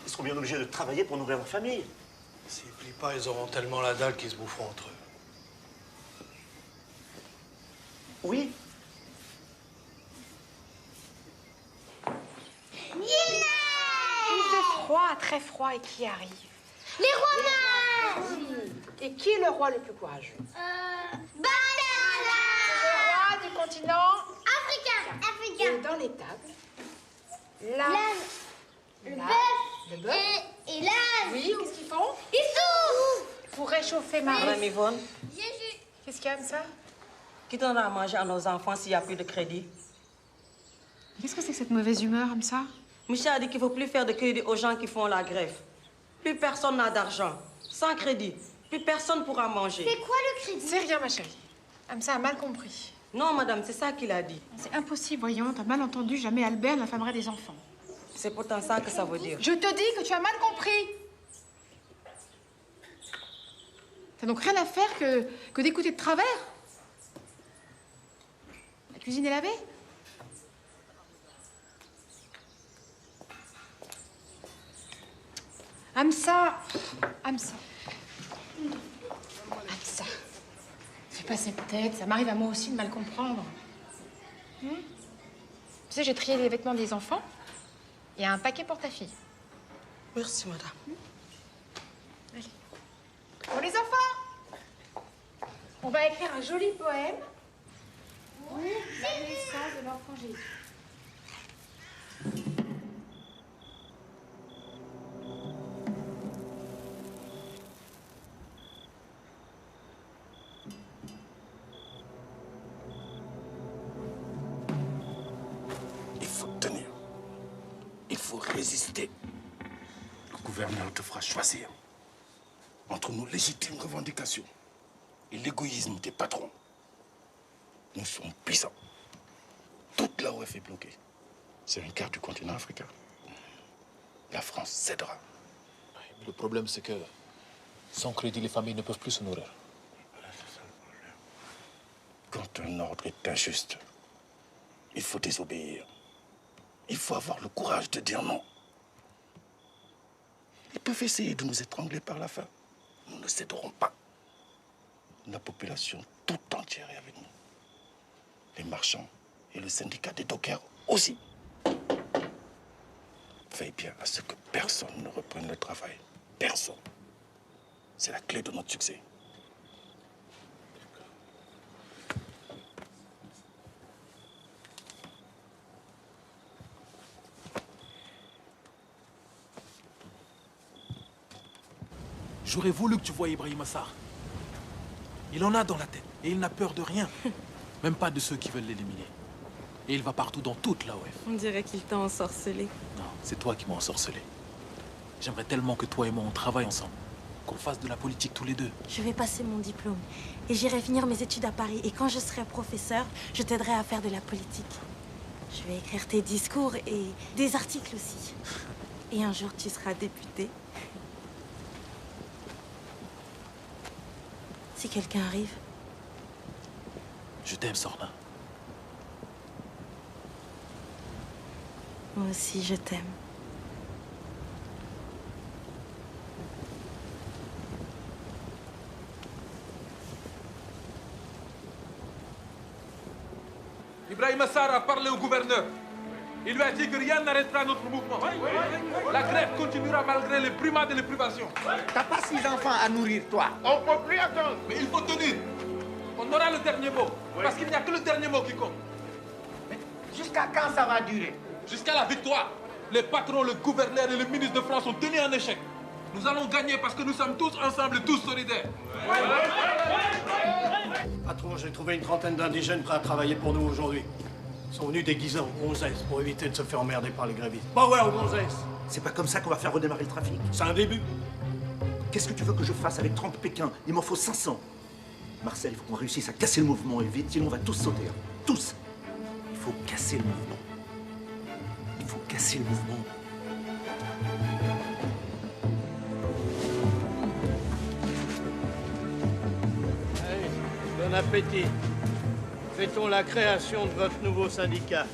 Ils seront bien obligés de travailler pour nourrir leur famille. S'ils plient pas, ils auront tellement la dalle qu'ils se boufferont entre eux. Oui. Il fait froid, très froid, et qui arrive? Les rois mages. Et qui est le roi le plus courageux? Banana. Le roi du continent Africain. Et dans l'étable, Le bœuf et l'âne. Oui, qu'est-ce qu'ils font? Ils souffrent. Pour réchauffer Marie. Madame Yvonne, Qu'est-ce qu'il y a, ça? qui donnera à manger à nos enfants s'il n'y a plus de crédit? Qu'est-ce que c'est que cette mauvaise humeur, comme ça? Michel a dit qu'il ne faut plus faire de crédit aux gens qui font la grève. Plus personne n'a d'argent. Sans crédit, plus personne pourra manger. C'est quoi le crédit? C'est rien, ma chérie. Amsa a mal compris. Non, madame, c'est ça qu'il a dit. C'est impossible, voyons. T'as mal entendu. Jamais Albert n'affamerait des enfants. C'est pourtant ça que ça veut dire. Je te dis que tu as mal compris. T'as donc rien à faire que d'écouter de travers. La cuisine est lavée? Amsa. Fais pas cette tête. Ça m'arrive à moi aussi de mal comprendre. Tu sais, j'ai trié les vêtements des enfants. Il y a un paquet pour ta fille. Merci, madame. Allez. Pour les enfants, on va écrire un joli poème. La naissance de l'enfant Jésus. Il faut tenir. Il faut résister. Le gouverneur te fera choisir entre nos légitimes revendications et l'égoïsme des patrons. Nous sommes puissants. Toute l'AOF est bloquée. C'est un quart du continent africain. La France cédera. Le problème, c'est que sans crédit, les familles ne peuvent plus se nourrir. Quand un ordre est injuste, il faut désobéir. Il faut avoir le courage de dire non. Ils peuvent essayer de nous étrangler par la faim. Nous ne céderons pas. La population tout entière est avec nous. Les marchands et le syndicat des dockers aussi. Veille bien à ce que personne ne reprenne le travail. Personne. C'est la clé de notre succès. J'aurais voulu que tu voies Ibrahim Assar. Il en a dans la tête et il n'a peur de rien. Même pas de ceux qui veulent l'éliminer. Et il va partout dans toute l'AOF. On dirait qu'il t'a ensorcelé. Non, c'est toi qui m'as ensorcelé. J'aimerais tellement que toi et moi on travaille ensemble. Qu'on fasse de la politique tous les deux. Je vais passer mon diplôme et j'irai finir mes études à Paris. Et quand je serai professeur, je t'aiderai à faire de la politique. Je vais écrire tes discours et des articles aussi. Et un jour, tu seras député. Si quelqu'un arrive. Je t'aime, Sorna. Moi aussi, je t'aime. Ibrahim Assar a parlé au gouverneur. Il lui a dit que rien n'arrêtera notre mouvement. La grève continuera malgré les primades et les privations. T'as pas 6 enfants à nourrir, toi. On peut plus attendre. Mais il faut tenir. On aura le dernier mot. Parce qu'il n'y a que le dernier mot qui compte. Jusqu'à quand ça va durer? Jusqu'à la victoire. Les patrons, le gouverneur et le ministre de France ont tenu un échec. Nous allons gagner parce que nous sommes tous ensemble, tous solidaires. Patron, j'ai trouvé une trentaine d'indigènes prêts à travailler pour nous aujourd'hui. Ils sont venus déguisés en gonzesses pour éviter de se faire emmerder par les grévistes. Power aux gonzesses! C'est pas comme ça qu'on va faire redémarrer le trafic. C'est un début. Qu'est-ce que tu veux que je fasse avec 30 Pékins? Il m'en faut 500. Marcel, il faut qu'on réussisse à casser le mouvement et vite, sinon on va tous sauter. Hein. Tous! Il faut casser le mouvement. Il faut casser le mouvement. Allez, bon appétit. Fêtons la création de votre nouveau syndicat.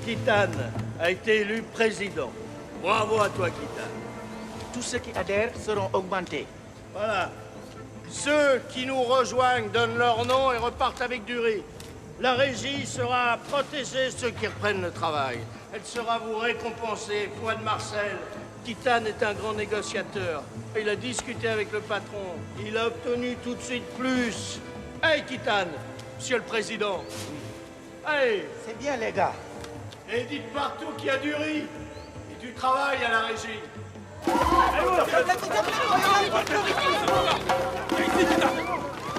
Kitane a été élu président. Bravo à toi, Kitane. Tous ceux qui adhèrent seront augmentés. Voilà. Ceux qui nous rejoignent donnent leur nom et repartent avec du riz. La régie sera à protéger ceux qui reprennent le travail. Elle sera vous récompenser, foi de Marcel. Kitane est un grand négociateur. Il a discuté avec le patron. Il a obtenu tout de suite plus. Hey, Kitane, monsieur le président. Allez. C'est bien, les gars. Et dites partout qu'il y a du riz et du travail à la régie.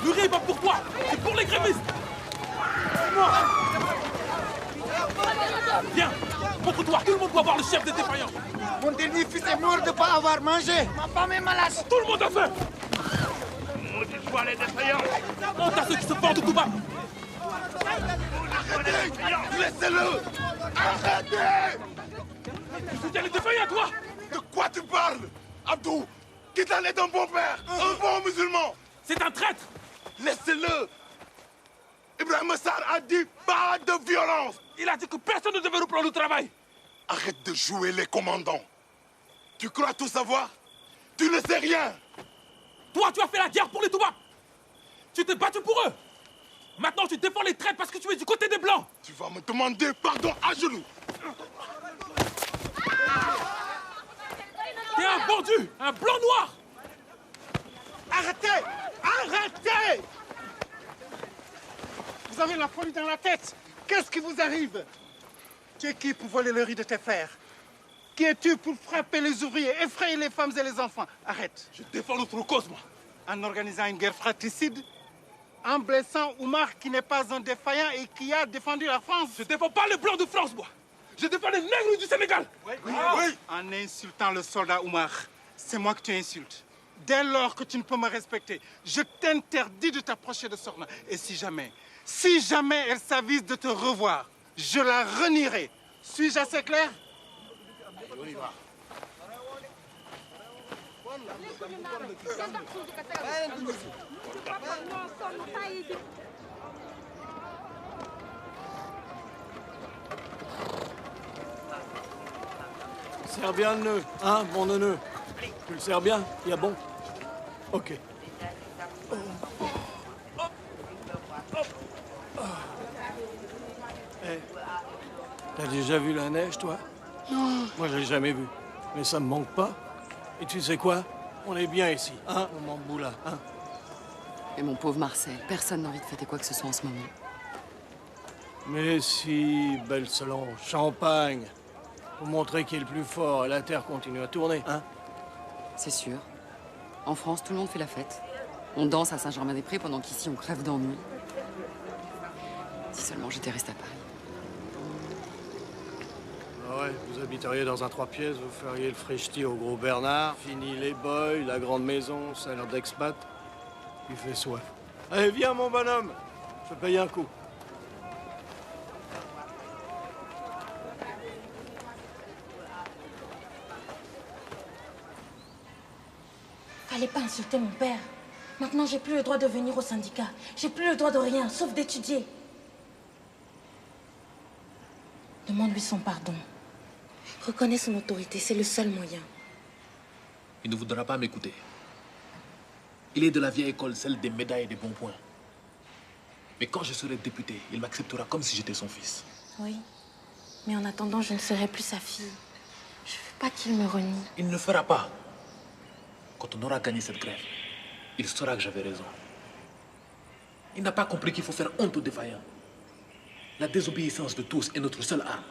Le riz va pour toi. C'est pour les grévistes. Viens, montre-toi. Tout le monde doit voir le chef des défaillants. Mon dernier fils est mort de ne pas avoir mangé. Ma femme est malade. Tout le monde a faim. Maudit soit les défaillants. Honte à ceux qui se portent tout bas. Laissez-le! Arrêtez! Tu soutiens les défaillants, toi? De quoi tu parles? Abdou, Kitane est un bon père, un bon musulman. C'est un traître. Laissez-le! Ibrahim Sarr a dit pas de violence. Il a dit que personne ne devait reprendre le travail. Arrête de jouer les commandants. Tu crois tout savoir? Tu ne sais rien. Toi, tu as fait la guerre pour les Toubabs. Tu t'es battu pour eux. Maintenant, tu défends les traîtres parce que tu es du côté des Blancs. Tu vas me demander pardon à genoux. T'es un vendu, un blanc noir. Arrêtez! Arrêtez! Vous avez la folie dans la tête. Qu'est-ce qui vous arrive? Tu es qui pour voler le riz de tes frères? Qui es-tu pour frapper les ouvriers, effrayer les femmes et les enfants? Arrête. Je défends notre cause, moi. En organisant une guerre fratricide, en blessant Oumar qui n'est pas un défaillant et qui a défendu la France. Je défends pas les Blancs de France, moi. Je défends les nègres du Sénégal. Oui. En insultant le soldat Oumar, c'est moi que tu insultes. Dès lors que tu ne peux me respecter, je t'interdis de t'approcher de Sorna. Et si jamais elle s'avise de te revoir, je la renierai. Suis-je assez clair? Oui, Serre bien le nœud, hein, mon nœud. Tu le sers bien? Il y a bon? Ok. Hey, t'as déjà vu la neige, toi? Non. Moi, je l'ai jamais vue. Mais ça me manque pas. Et tu sais quoi? On est bien ici, hein, mon Mamboula, hein? Et mon pauvre Marcel, personne n'a envie de fêter quoi que ce soit en ce moment. Mais si, belle Solange, champagne. Pour montrer qui est le plus fort et la Terre continue à tourner, hein? C'est sûr. En France, tout le monde fait la fête. On danse à Saint-Germain-des-Prés pendant qu'ici, on crève d'ennui. Si seulement j'étais restée à Paris. Ah ouais, vous habiteriez dans un 3 pièces, vous feriez le frichti au gros Bernard, fini les boys, la grande maison, salaire d'expat. Il fait soif. Allez, viens, mon bonhomme. Je te paye un coup. Fallait pas insulter mon père. Maintenant, j'ai plus le droit de venir au syndicat. J'ai plus le droit de rien, sauf d'étudier. Demande-lui son pardon. Reconnais son autorité, c'est le seul moyen. Il ne voudra pas m'écouter. Il est de la vieille école, celle des médailles et des bons points. Mais quand je serai député, il m'acceptera comme si j'étais son fils. Oui. Mais en attendant, je ne serai plus sa fille. Je veux pas qu'il me renie. Il ne le fera pas. Quand on aura gagné cette grève, il saura que j'avais raison. Il n'a pas compris qu'il faut faire honte aux défaillants. La désobéissance de tous est notre seule arme.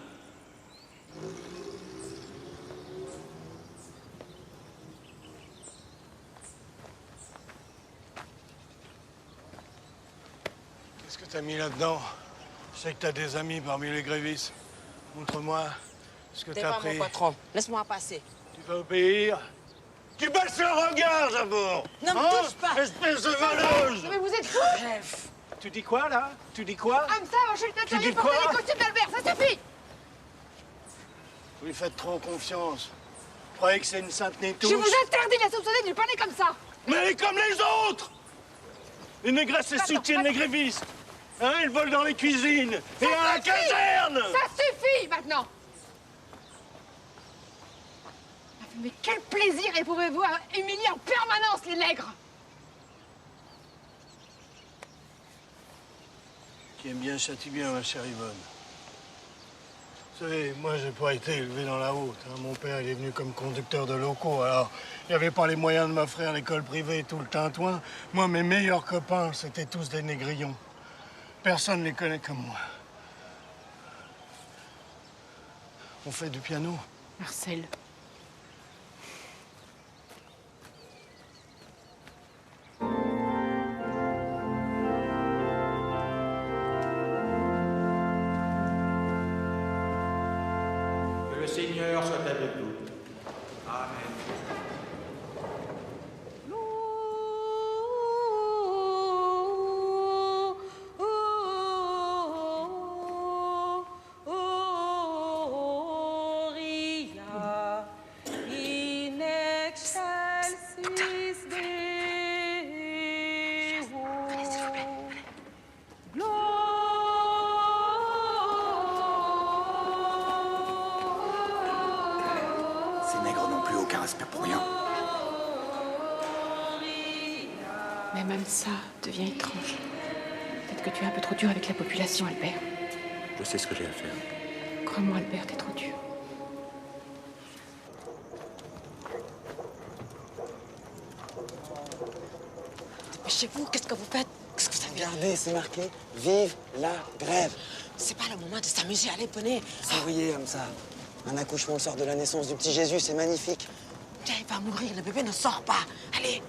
Qu'est-ce que t'as mis là-dedans? Je sais que t'as des amis parmi les grévistes. Montre-moi ce que T'es t'as pas pris. mon patron. Laisse-moi passer. Tu vas obéir? Tu baisses le regard, d'abord! Ne me touche pas! Espèce de voleuse! Mais vous êtes fous! Bref. Tu dis quoi, là? Tu dis quoi? Hamza, j'ai le Tu tâtonnier dis pour quoi? les costumes d'Albert, ça suffit! Vous lui faites trop confiance. Vous croyez que c'est une sainte Nétouche? Je vous interdis de la soupçonner de lui parler comme ça! Mais elle est comme les autres! Les négresses, elles soutiennent les grévistes. Hein, ils volent dans les cuisines et à la caserne! Ça suffit, maintenant! Mais quel plaisir éprouvez-vous à humilier en permanence les nègres? Qui aime bien châtie bien, ma chère Yvonne. Vous savez, moi, j'ai pas été élevé dans la haute. Hein. Mon père, il est venu comme conducteur de locaux. Alors, il n'y avait pas les moyens de m'offrir l'école privée et tout le tintouin. Moi, mes meilleurs copains, c'était tous des négrillons. Personne ne les connaît comme moi. On fait du piano. Marcel. Que le Seigneur soit avec nous. Amen. In excelsis Deo. Ces nègres n'ont plus aucun respect pour rien. Mais même ça devient étrange. Peut-être que tu es un peu trop dur avec la population, Albert. Je sais ce que j'ai à faire. Crois-moi, Albert, t'es trop dur. Dépêchez-vous, qu'est-ce que vous faites? Qu'est-ce que vous avez? Regardez, c'est marqué « Vive la grève ». C'est pas le moment de s'amuser, allez, venez. Février, comme ça. Un accouchement sort de la naissance du petit Jésus, c'est magnifique. Tiens, il va mourir, le bébé ne sort pas. Allez.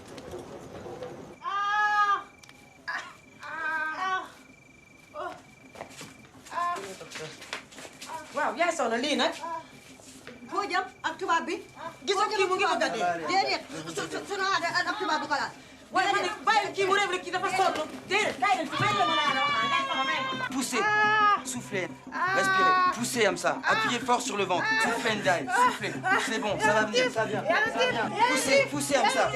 waaw yaay soxna lii nag. foo jëm ak tubaab bi. gisoo kii mu ngi bëgg a dee. déedéet sunu aada ak tubaab bu ko laal. wala ma ne bàyyi kii mu réew la kii dafa sonn. déedéet bàyyi leen fi may la ma laa la wax ngay soxna may ma. Poussez, soufflez, respirez, poussez comme ça. Appuyez fort sur le ventre. Soufflez, Ndaye, soufflez. C'est bon, ça va venir, ça vient. Ça vient. Poussez, poussez comme ça.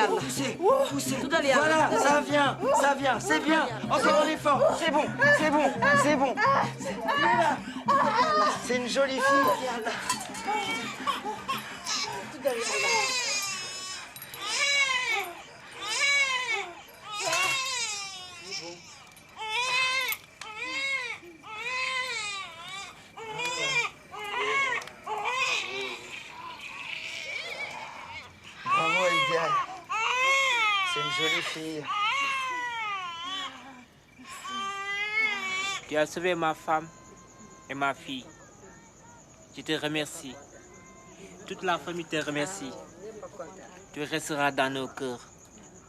Poussez, poussez. Voilà, ça vient, c'est bien. Encore un effort. C'est bon, c'est bon, c'est bon. C'est une jolie fille. Bravo, Lydia. C'est une jolie fille. Tu as sauvé ma femme et ma fille. Je te remercie. Toute la famille te remercie. Tu resteras dans nos cœurs.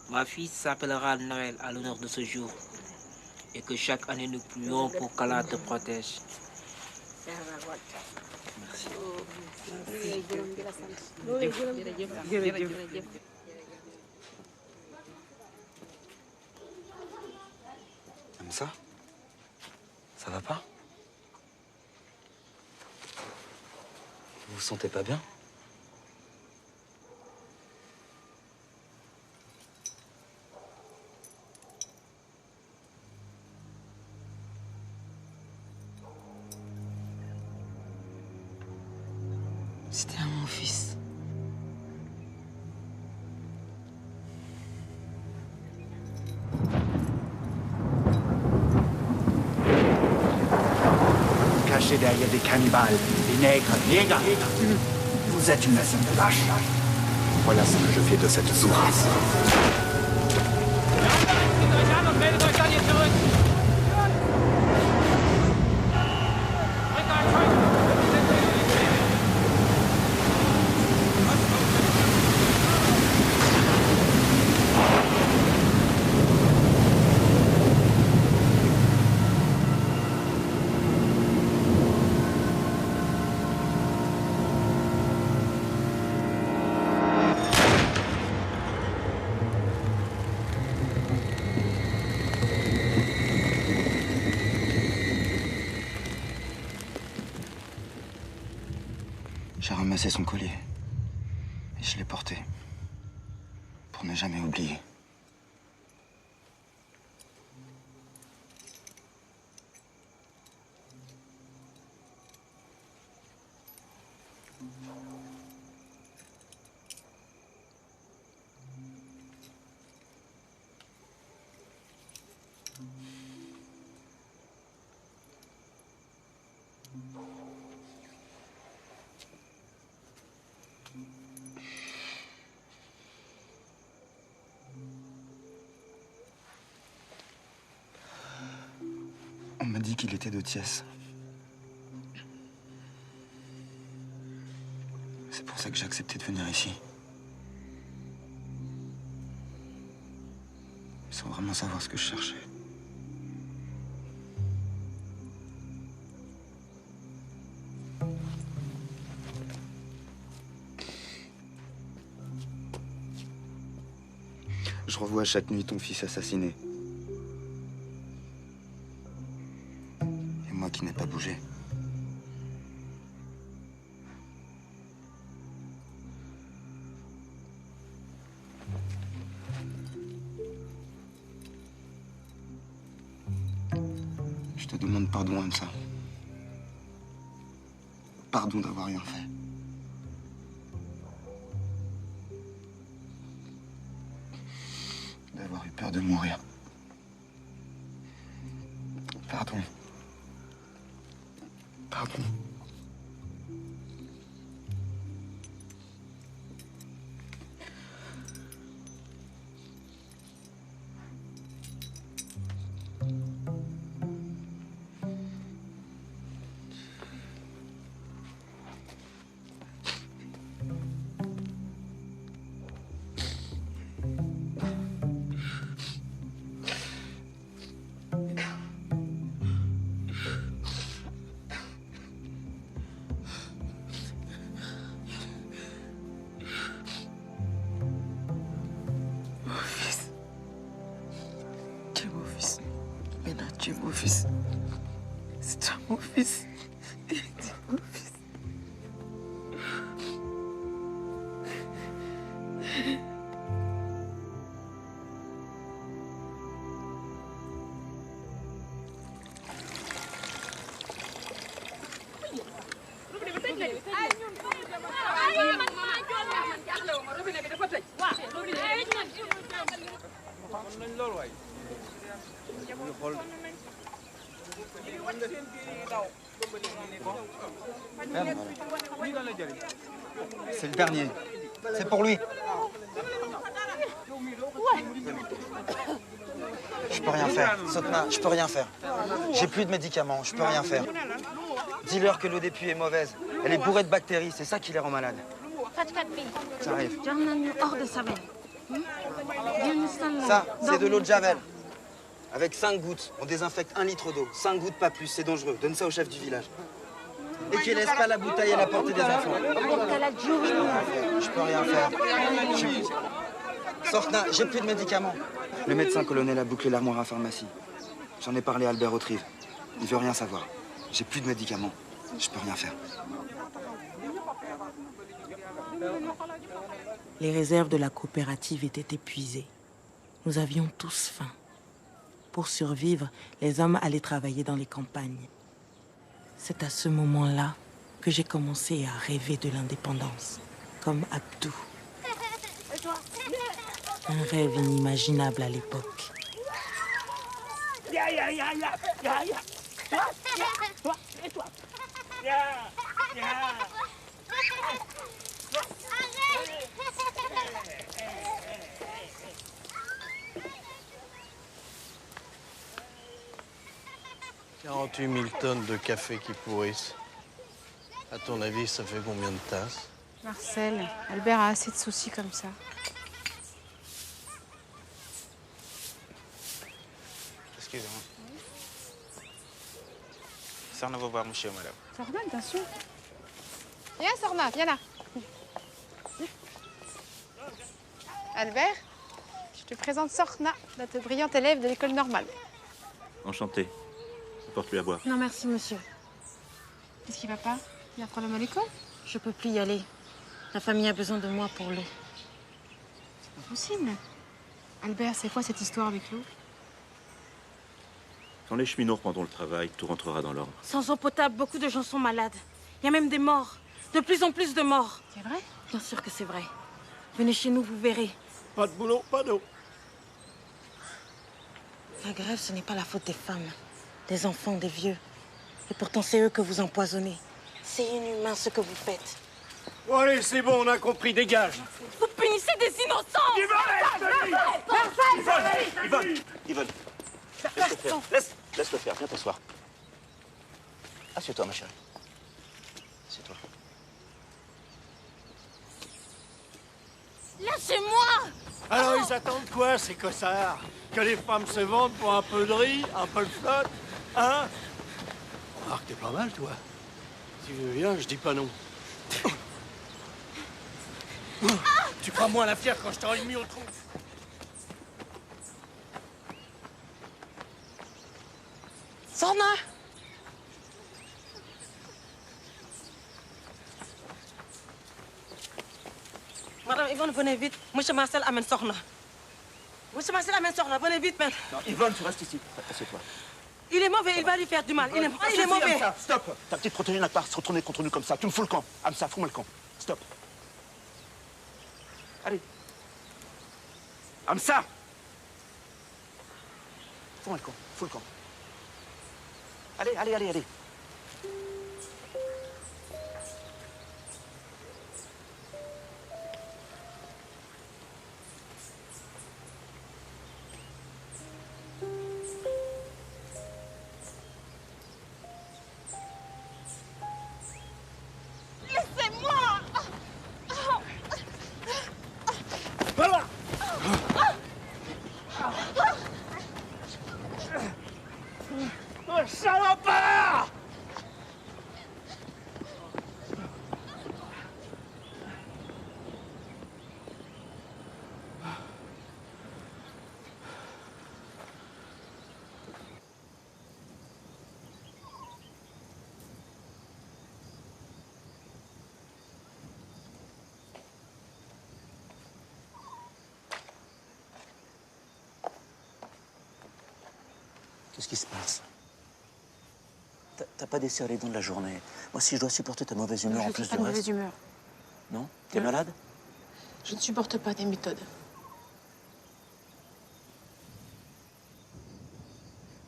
Ma fille s'appellera Noël à l'honneur de ce jour. Et que chaque année nous prions pour qu'Allah te protège. Comme ça? Ça va pas? Vous vous sentez pas bien? C'était à mon fils. Cache cachés derrière des cannibales, des nègres, Vous êtes une nation de lâches. Voilà ce que je fais de cette sous-race. J'ai ramassé son collier. Et je l'ai porté. Pour ne jamais oublier. On m'a dit qu'il était de Thiès. C'est pour ça que j'ai accepté de venir ici. Sans vraiment savoir ce que je cherchais. Je revois chaque nuit ton fils assassiné. Et moi qui n'ai pas bougé. Je te demande pardon, Hamza. Pardon d'avoir rien fait. D'avoir eu peur de mourir. Pardon. Pardon. Tu es mon fils. C'est toi mon fils. Tu es mon fils. C'est le dernier. C'est pour lui. Je peux rien faire. Sotna, je peux rien faire. J'ai plus de médicaments, je peux rien faire. Dis-leur que l'eau des puits est mauvaise. Elle est bourrée de bactéries, c'est ça qui les rend malades. Ça arrive. Ça, c'est de l'eau de Javel. Avec 5 gouttes, on désinfecte 1 litre d'eau. 5 gouttes, pas plus, c'est dangereux. Donne ça au chef du village. Et qu'il laisse pas la bouteille à la portée des enfants. Je peux rien faire. Sortna, j'ai plus de médicaments. Le médecin colonel a bouclé l'armoire à pharmacie. J'en ai parlé à Albert Autrive. Il veut rien savoir. J'ai plus de médicaments. Je peux rien faire. Les réserves de la coopérative étaient épuisées. Nous avions tous faim. Pour survivre, les hommes allaient travailler dans les campagnes. C'est à ce moment-là que j'ai commencé à rêver de l'indépendance, comme Abdou. Un rêve inimaginable à l'époque. Toi, et toi. « 48 000 tonnes de café qui pourrissent. À ton avis, ça fait combien de tasses? Marcel, Albert a assez de soucis comme ça. Excusez-moi. Sorna veut voir monsieur, madame. Sorna, bien sûr. Viens, Sorna, viens là. Albert, je te présente Sorna, notre brillante élève de l'école normale. Enchanté. Apporte-lui à boire. Non, merci, monsieur. Qu'est-ce qui va pas? Il y a un problème à l'école? Je peux plus y aller. La famille a besoin de moi pour l'eau. C'est pas possible. Albert, c'est quoi cette histoire avec l'eau? Quand les cheminots reprendront le travail, tout rentrera dans l'ordre. Sans eau potable, beaucoup de gens sont malades. Il y a même des morts. De plus en plus de morts. C'est vrai? Bien sûr que c'est vrai. Venez chez nous, vous verrez. Pas de boulot, pas d'eau. La grève, ce n'est pas la faute des femmes, des enfants, des vieux. Et pourtant, c'est eux que vous empoisonnez. C'est inhumain ce que vous faites. Bon, allez, c'est bon, on a compris, dégage. Vous punissez des innocents! Yvonne, laisse-le faire, viens t'asseoir. Assieds-toi, ma chérie. Assieds-toi. Lâchez-moi! Alors, ils attendent quoi, ces cossards? Que les femmes se vendent pour un peu de riz, un peu de flotte, hein? Remarque, t'es pas mal, toi. Si tu veux bien, je dis pas non. Tu prends moins la fière quand je t'aurais mis au trou. Sorna! Madame Yvonne, venez vite. Monsieur Marcel amène Sorna. Monsieur Marcel amène Sorna, venez vite, maître. Non, Yvonne, tu restes ici. Assieds-toi. Il est mauvais, il va lui faire du mal. Il est mauvais. Amsa, stop. Ta petite protéine n'a pas à se retourner contre nous comme ça. Tu me fous le camp. Amsa, fous-moi le camp. Stop. Allez. Amsa! Fous-moi le camp. Fous le camp. Allez, allez, allez, allez. Laissez-moi! Voilà! Oh, salopard! Qu'est-ce qui se passe? T'as pas desserré les dents de la journée. Moi, si je dois supporter ta mauvaise humeur en plus Je suis pas du de reste... mauvaise humeur. Non? T'es malade? Je ne supporte pas tes méthodes.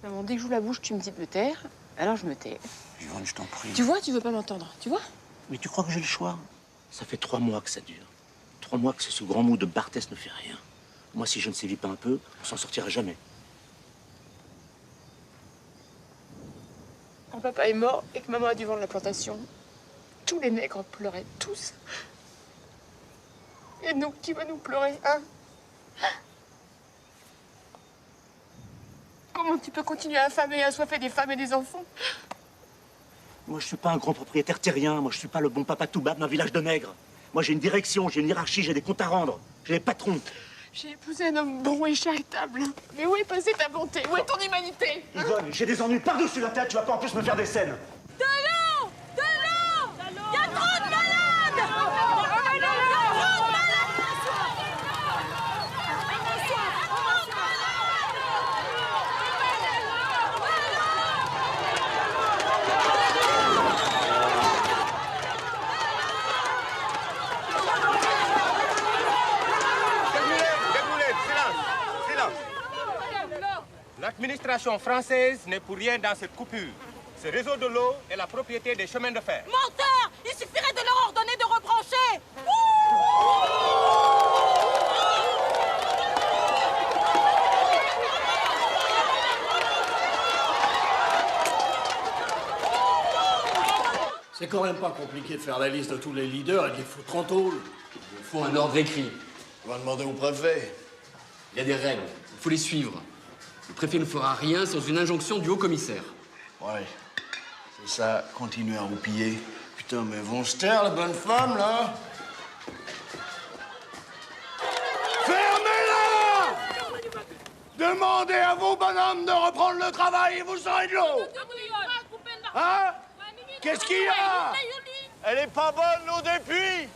Maman, dès que j'ouvre la bouche, tu me dis de me taire. Alors je me tais. Yvonne, je t'en prie. Tu vois, tu veux pas m'entendre. Tu vois? Mais tu crois que j'ai le choix? Ça fait 3 mois que ça dure. 3 mois que ce grand mot de Barthès ne fait rien. Moi, si je ne sévis pas un peu, on s'en sortira jamais. Quand papa est mort et que maman a dû vendre la plantation, tous les nègres pleuraient, tous. Et nous, qui va nous pleurer, hein? Comment tu peux continuer à affamer et à assoiffer des femmes et des enfants? Moi, je suis pas un grand propriétaire terrien. Moi, je suis pas le bon papa Toubab d'un village de nègres. Moi, j'ai une direction, j'ai une hiérarchie, j'ai des comptes à rendre. J'ai des patrons. J'ai épousé un homme bon et charitable. Mais où est passée ta bonté? Où est ton humanité? Yvonne, j'ai des ennuis par-dessus la tête. Tu vas pas en plus me faire des scènes. De l'eau! De l'eau! Il y a trop de malades! L'administration française n'est pour rien dans cette coupure. Ce réseau de l'eau est la propriété des chemins de fer. Menteur! Il suffirait de leur ordonner de rebrancher! C'est quand même pas compliqué de faire la liste de tous les leaders et de les foutre en tôle. Il faut un ordre écrit. On va demander au préfet. Il y a des règles, il faut les suivre. Le préfet ne fera rien sans une injonction du haut-commissaire. Ouais, c'est ça, continuer à roupiller. Putain, mais vont se taire, les bonnes femmes, là. Fermez-la! Demandez à vos bonhommes de reprendre le travail et vous serez de l'eau. Hein? Qu'est-ce qu'il y a? Elle est pas bonne, l'eau des puits.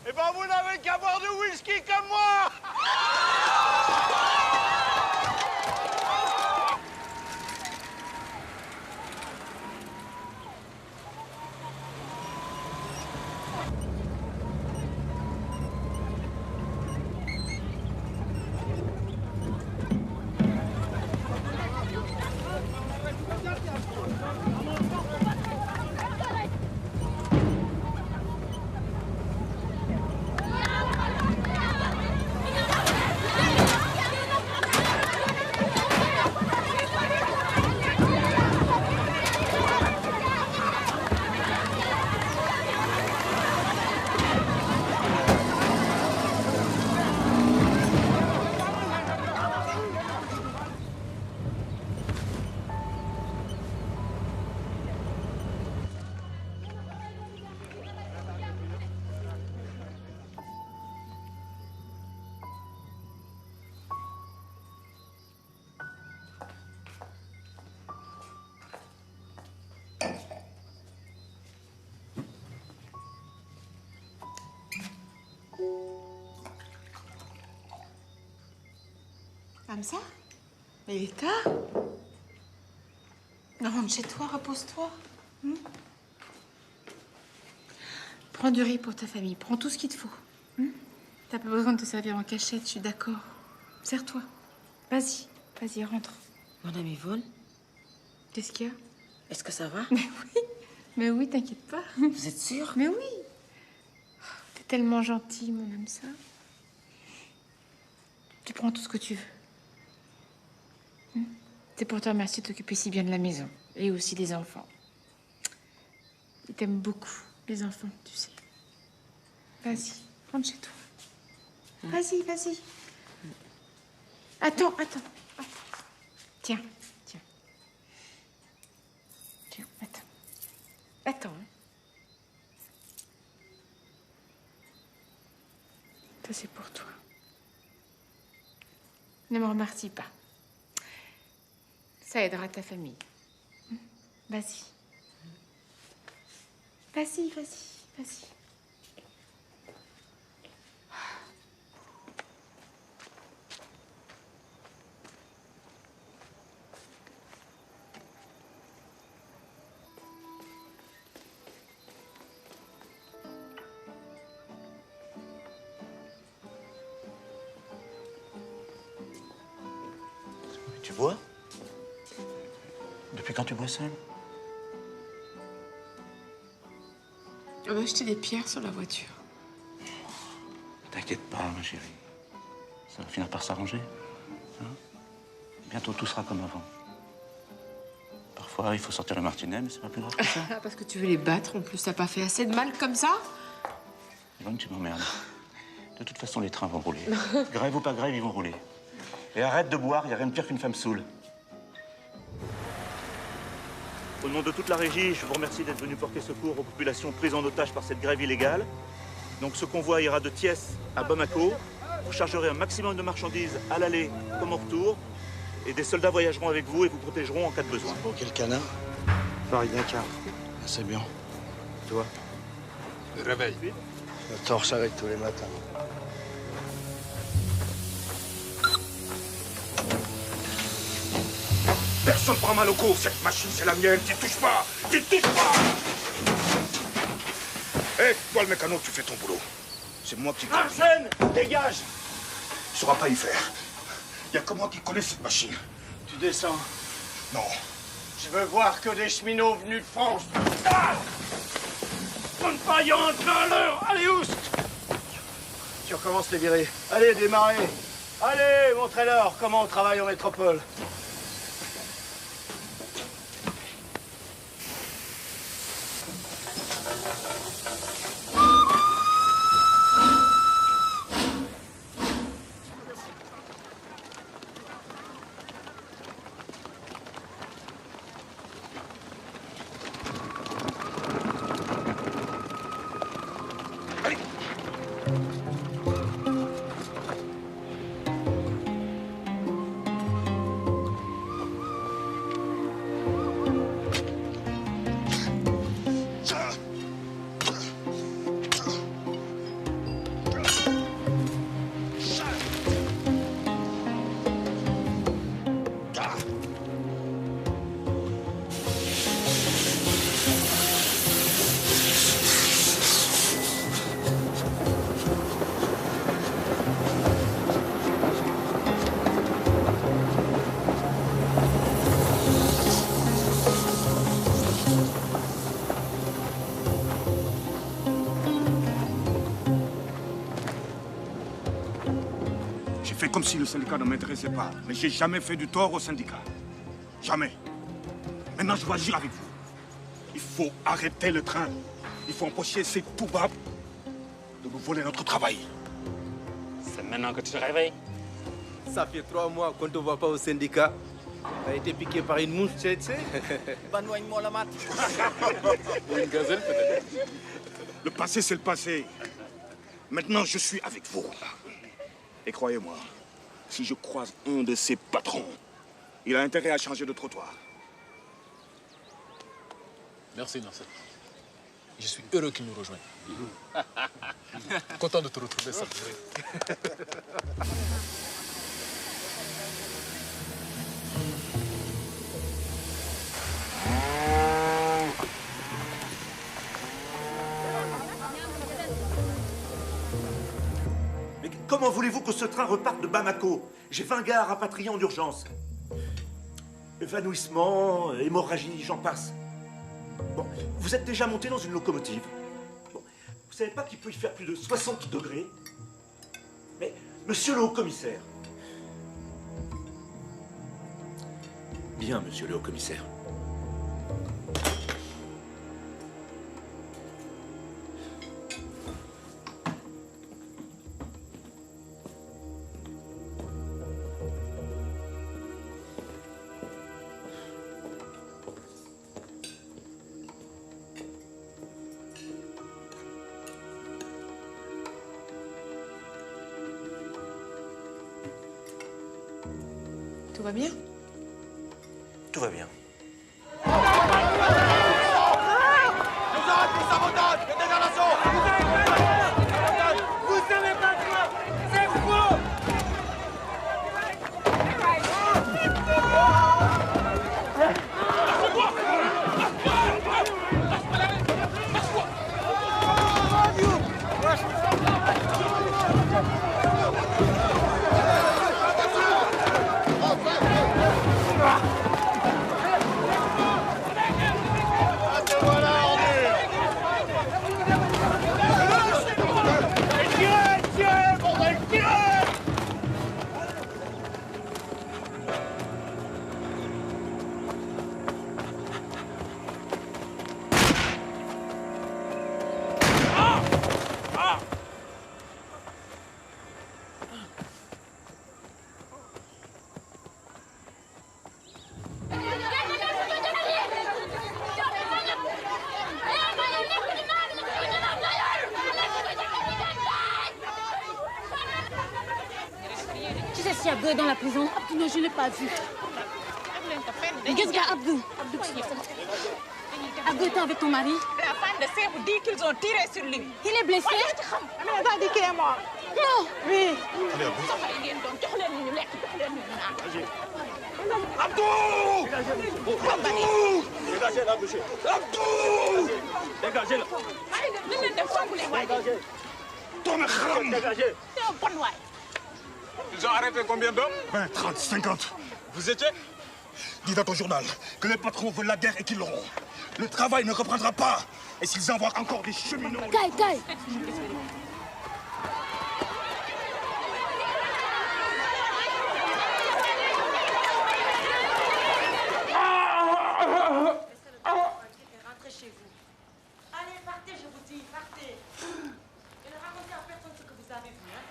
Eh ben, vous n'avez qu'à boire du whisky comme moi. Comme ça? Mais il est tard. Rentre chez toi, repose-toi. Prends du riz pour ta famille. Prends tout ce qu'il te faut. T'as pas besoin de te servir en cachette, je suis d'accord. Serre-toi. Vas-y, vas-y, rentre. Madame Yvonne, Qu'est-ce qu'il y a? est-ce que ça va? Mais oui, t'inquiète pas. Vous êtes sûre? Mais oui. T'es tellement gentil, mon âme sœur. Tu prends tout ce que tu veux. C'est pour te remercier de t'occuper si bien de la maison. Et aussi des enfants. Ils t'aiment beaucoup, les enfants, tu sais. Vas-y, rentre chez toi. Vas-y, vas-y. Attends. Tiens. Tiens, attends. Attends. Ça, c'est pour toi. Ne me remercie pas. Ça aidera ta famille. Vas-y. Vas-y. Tu bois? Depuis quand tu bois seul? On va acheter des pierres sur la voiture. T'inquiète pas, ma chérie. Ça va finir par s'arranger. Hein? Bientôt, tout sera comme avant. Parfois, il faut sortir le martinet, mais c'est pas plus grave que ça. Parce que tu veux les battre, en plus, t'as pas fait assez de mal comme ça? Yvonne, tu m'emmerdes. De toute façon, les trains vont rouler. Grève ou pas grève, ils vont rouler. Et arrête de boire, il n'y a rien de pire qu'une femme saoule. Au nom de toute la régie, je vous remercie d'être venu porter secours aux populations prises en otage par cette grève illégale. Donc ce convoi ira de Thiès à Bamako. Vous chargerez un maximum de marchandises à l'aller comme au retour. Et des soldats voyageront avec vous et vous protégeront en cas de besoin. Pour quel canard? Paris-Dakar. C'est bien. Toi? Le réveil. Le torse avec tous les matins. Personne prend mal au coup. Cette machine, c'est la mienne. T'y touches pas. Hé, toi, le mécano, tu fais ton boulot. C'est moi qui... Arsène, dégage. Tu sauras pas y faire. Il y a que moi qui connais cette machine. Tu descends. Non. Je veux voir que des cheminots venus de France. Ah! Bonne paillante, dans l'heure. Allez, oust! Tu recommences les virer. Allez, démarrez. Allez, montrez-leur comment on travaille en métropole. Fait comme si le syndicat ne m'intéressait pas. Mais j'ai jamais fait du tort au syndicat. Jamais. Maintenant, je vais agir avec vous. Il faut arrêter le train. Il faut empocher ces toubabs de nous voler notre travail. C'est maintenant que tu te réveilles. Ça fait 3 mois qu'on ne te voit pas au syndicat. Tu as été piqué par une mouche, tu sais. Ou une gazelle, peut-être. Le passé, c'est le passé. Maintenant, je suis avec vous. Et croyez-moi, si je croise un de ces patrons, il a intérêt à changer de trottoir. Merci, Nasser. Je suis heureux qu'il nous rejoigne. Content de te retrouver, ça. Comment voulez-vous que ce train reparte de Bamako? J'ai 20 gars à rapatrier en urgence. Évanouissement, hémorragie, j'en passe. Bon, vous êtes déjà monté dans une locomotive. Bon, vous savez pas qu'il peut y faire plus de 60 degrés? Mais, monsieur le haut-commissaire. Bien, monsieur le haut-commissaire. Tout va bien? Tout va bien. Tu sais si Abdou est dans la prison? Non, je ne l'ai pas vu. Qu'est-ce qu'il y a, Abdou? Abdou était avec ton mari? La femme de Sèvres dit qu'ils ont tiré sur lui. Il est blessé? Mais elle a dit qu'il est mort. Non. Oui. Abdou! Abdou! Dégagez-la, monsieur. Abdou! Dégagez-la. Dégagez. Tourne, Khram! Dégagez. C'est un bon noir. Ils ont arrêté combien d'hommes? 20, 30, 50. Vous étiez? Dis dans ton journal que les patrons veulent la guerre et qu'ils l'auront. Le travail ne reprendra pas. Et s'ils envoient encore des cheminots... Kai. Rentrez chez vous. Allez, partez, je vous dis, partez. Et ne racontez à personne ce que vous avez vu, hein.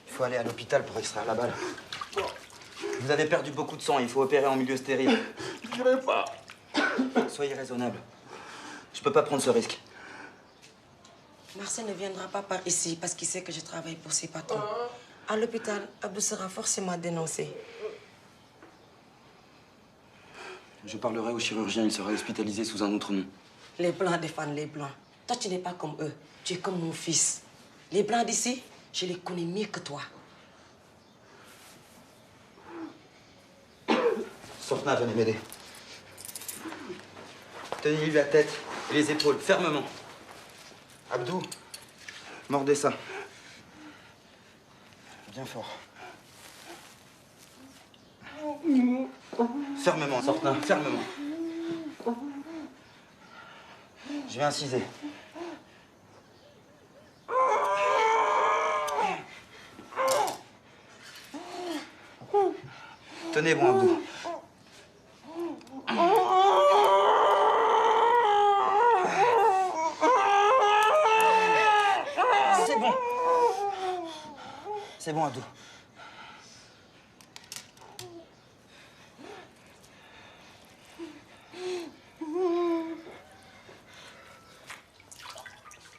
Il faut aller à l'hôpital pour extraire la balle. Vous avez perdu beaucoup de sang, il faut opérer en milieu stérile. Je n'irai pas. Soyez raisonnable. Je peux pas prendre ce risque. Marcel ne viendra pas par ici parce qu'il sait que je travaille pour ses patrons. À l'hôpital, Abdou sera forcément dénoncé. Je parlerai au chirurgien, il sera hospitalisé sous un autre nom. Les Blancs défendent les Blancs. Toi, tu n'es pas comme eux. Tu es comme mon fils. Les Blancs d'ici, je les connais mieux que toi. Sortna, venez m'aider. Tenez-lui la tête et les épaules fermement. Abdou, mordez ça. Bien fort. Fermement, Sortna, fermement. Je vais inciser. Tenez bon, Abdou. C'est bon. C'est bon, Abdou.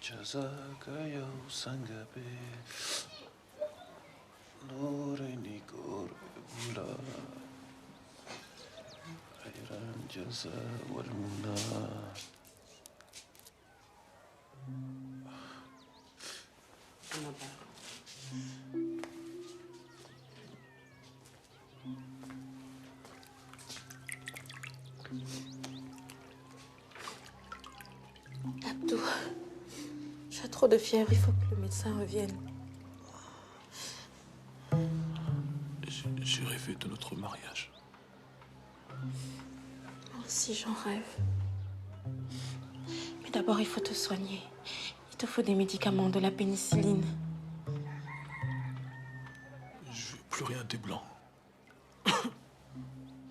Jazakayo sangabe Nureni korbula Khairan jaza wal muna Abdou, j'ai trop de fièvre, il faut que le médecin revienne. J'ai rêvé de notre mariage. Moi aussi, j'en rêve. Mais d'abord, il faut te soigner. Il te faut des médicaments, de la pénicilline. Je veux plus rien des blancs.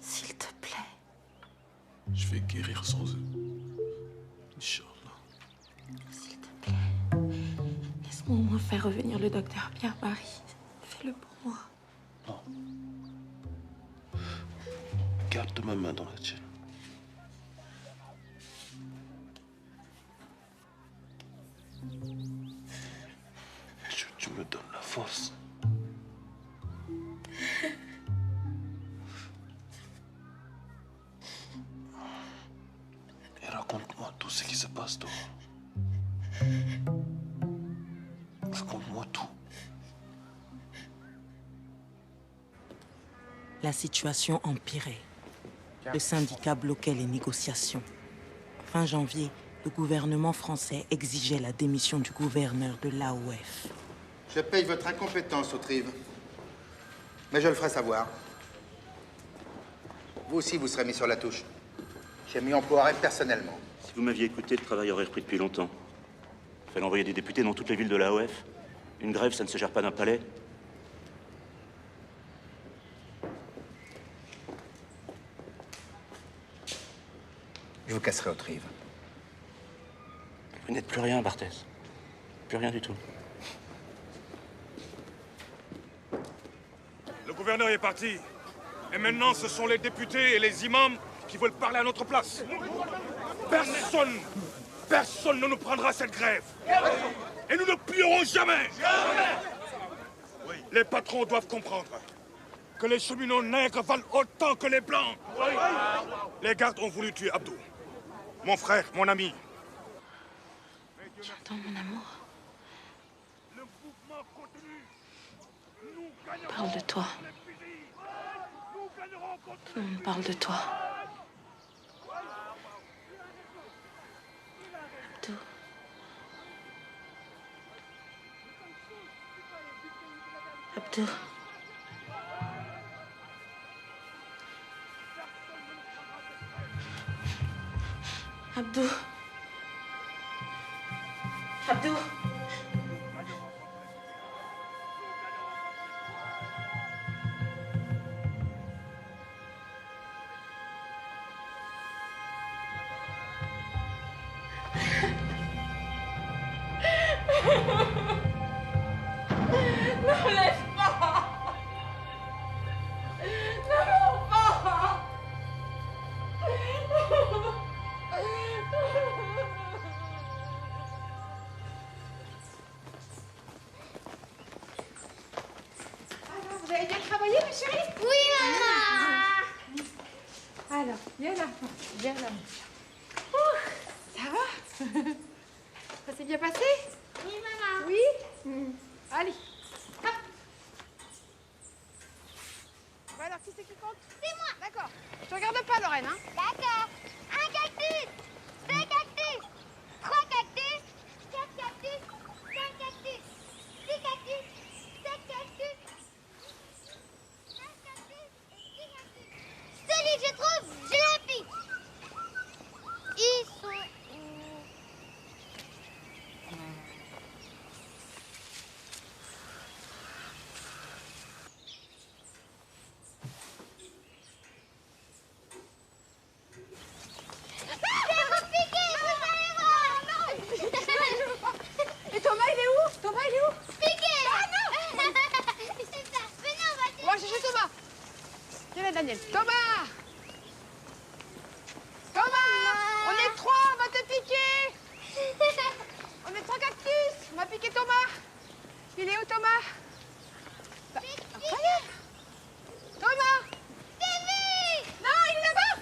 S'il te plaît. Je vais guérir sans eux. Inch'Allah. S'il te plaît. Laisse-moi au moins faire revenir le docteur Pierre Barry. Fais-le pour moi. Non. Garde ma main dans la tienne. Tu me donnes la force. Et raconte-moi tout ce qui se passe dehors. Raconte-moi tout. La situation empirait. Le syndicat bloquait les négociations. Fin janvier, le gouvernement français exigeait la démission du gouverneur de l'AOF. Je paye votre incompétence, Autrive. Mais je le ferai savoir. Vous aussi, vous serez mis sur la touche. J'ai mis en poiret personnellement. Si vous m'aviez écouté, le travail aurait repris depuis longtemps. Il fallait envoyer des députés dans toutes les villes de l'AOF. Une grève, ça ne se gère pas d'un palais. Je vous casserai Autrive. Vous n'êtes plus rien, Barthès. Plus rien du tout. Le gouverneur est parti. Et maintenant, ce sont les députés et les imams qui veulent parler à notre place. Personne ne nous prendra cette grève. Et nous ne plierons jamais. Les patrons doivent comprendre que les cheminots nègres valent autant que les blancs. Les gardes ont voulu tuer Abdou. Mon frère, mon ami. Tu entends, mon amour? Parle de toi. Tout le monde parle de toi. Abdou. Abdou. Abdou. Abdou. Non, laisse pas. Non, pas. Alors, vous avez bien travaillé, ma chérie? Oui, maman. Alors, viens là. Viens là. Ouh, ça va? Ça s'est bien passé? Oui, maman. Oui? Allez. Hop. Bon, alors, qui c'est qui compte? C'est moi. D'accord. Je te regarde pas, Lorraine, hein? D'accord. 1 cactus, 2 cactus, 3 cactus, 4 cactus, 5 cactus, 6 cactus, 7 cactus, 9 cactus et 10 cactus. Celui que je trouve, je le pique. Ils sont où? Et Thomas, il est où? Thomas, il est où? Piqué. Ah non. C'est ça. Venez, on va On va chercher Thomas. Viens là, Daniel. Thomas! Thomas! On est 3, on va te piquer! On est 3 cactus! On va piquer Thomas! Il est où, Thomas? Bah, incroyable! Thomas! Non, il est là-bas!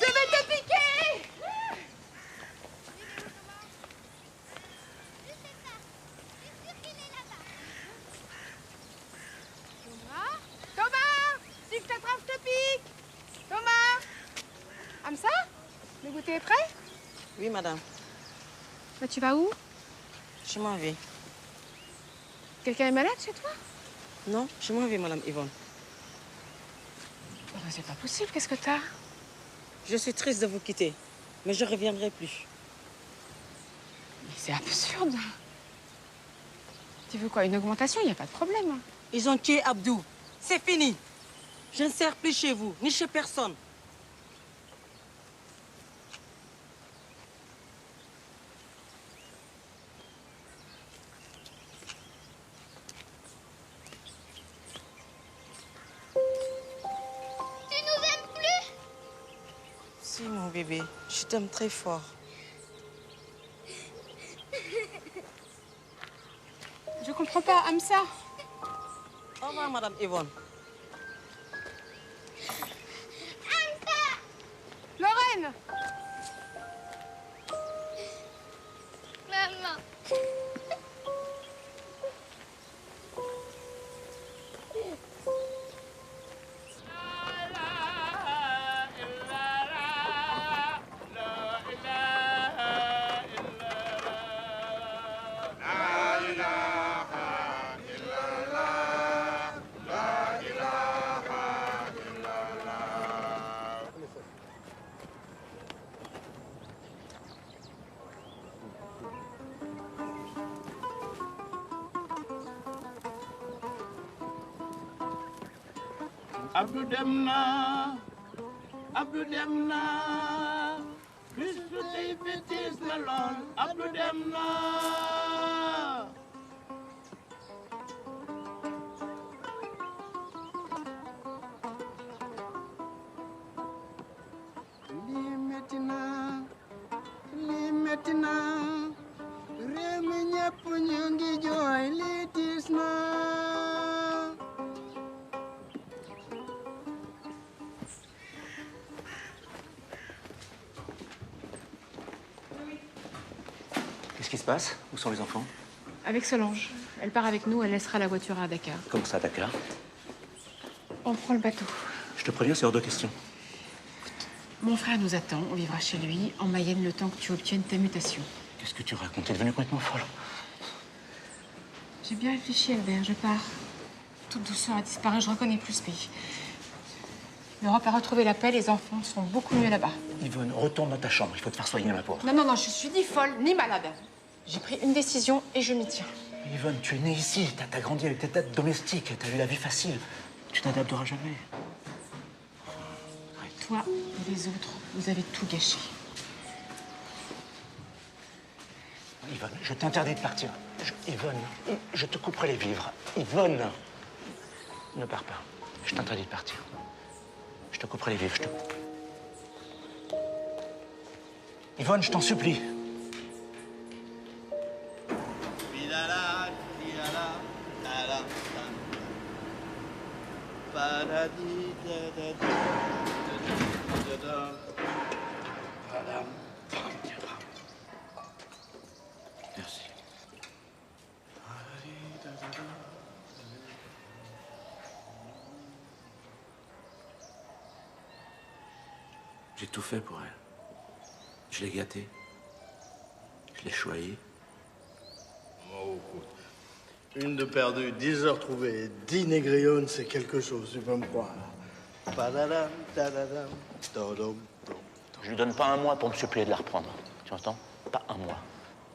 Je vais te piquer! Thomas? Thomas! Si je t'attrape, je te pique! Thomas! Hamza? Le goûter est prêt? Oui, madame. Bah, tu vas où? Je m'en vais. Quelqu'un est malade chez toi? Non, je m'en vais, madame Yvonne. Oh, c'est pas possible, qu'est-ce que t'as? Je suis triste de vous quitter, mais je reviendrai plus. Mais c'est absurde. Tu veux quoi, une augmentation? Il n'y a pas de problème. Ils ont tué Abdou. C'est fini. Je ne sers plus chez vous, ni chez personne. Tu nous aimes plus? Si, mon bébé, je t'aime très fort. Je comprends pas, Hamza. Au revoir, madame Yvonne. Lorraine! Maman. Abdou dem na Abdou dem na bisu tey bi tiis na lool Abdou dem na lii metti na réew mi ñëpp ñu ngi jooy lii tiis na Qu'est-ce qui se passe? Où sont les enfants? Avec Solange. Elle part avec nous, elle laissera la voiture à Dakar. Comment ça, Dakar? On prend le bateau. Je te préviens, c'est hors de question. Mon frère nous attend, on vivra chez lui, en Mayenne, le temps que tu obtiennes ta mutation. Qu'est-ce que tu racontes? T'es devenue complètement folle. J'ai bien réfléchi, Albert, je pars. toute douceur a disparu. Je reconnais plus ce pays. L'Europe a retrouvé la paix. Les enfants sont beaucoup mieux là-bas. Yvonne, retourne dans ta chambre. Il faut te faire soigner, ma pauvre. Non, non, non, je suis ni folle, ni malade. J'ai pris une décision et je m'y tiens. Yvonne, tu es née ici. T'as grandi avec tes têtes domestiques. T'as eu la vie facile. Tu t'adapteras jamais. Toi et les autres, vous avez tout gâché. Yvonne, je t'interdis de partir. Yvonne, je te couperai les vivres. Yvonne, ne pars pas. Je t'interdis de partir. Je te couperai les vivres, je te coupe. Yvonne, je t'en supplie. Merci. J'ai tout fait pour elle. Je l'ai gâtée. Je l'ai choyée. Oh, écoute, une de perdue, 10 heures trouvées, 10 négrillonnes, c'est quelque chose, tu peux me croire. Padadam, tadadam, tadam. Je lui donne pas un mois pour me suppléer de la reprendre. Tu entends? Pas un mois.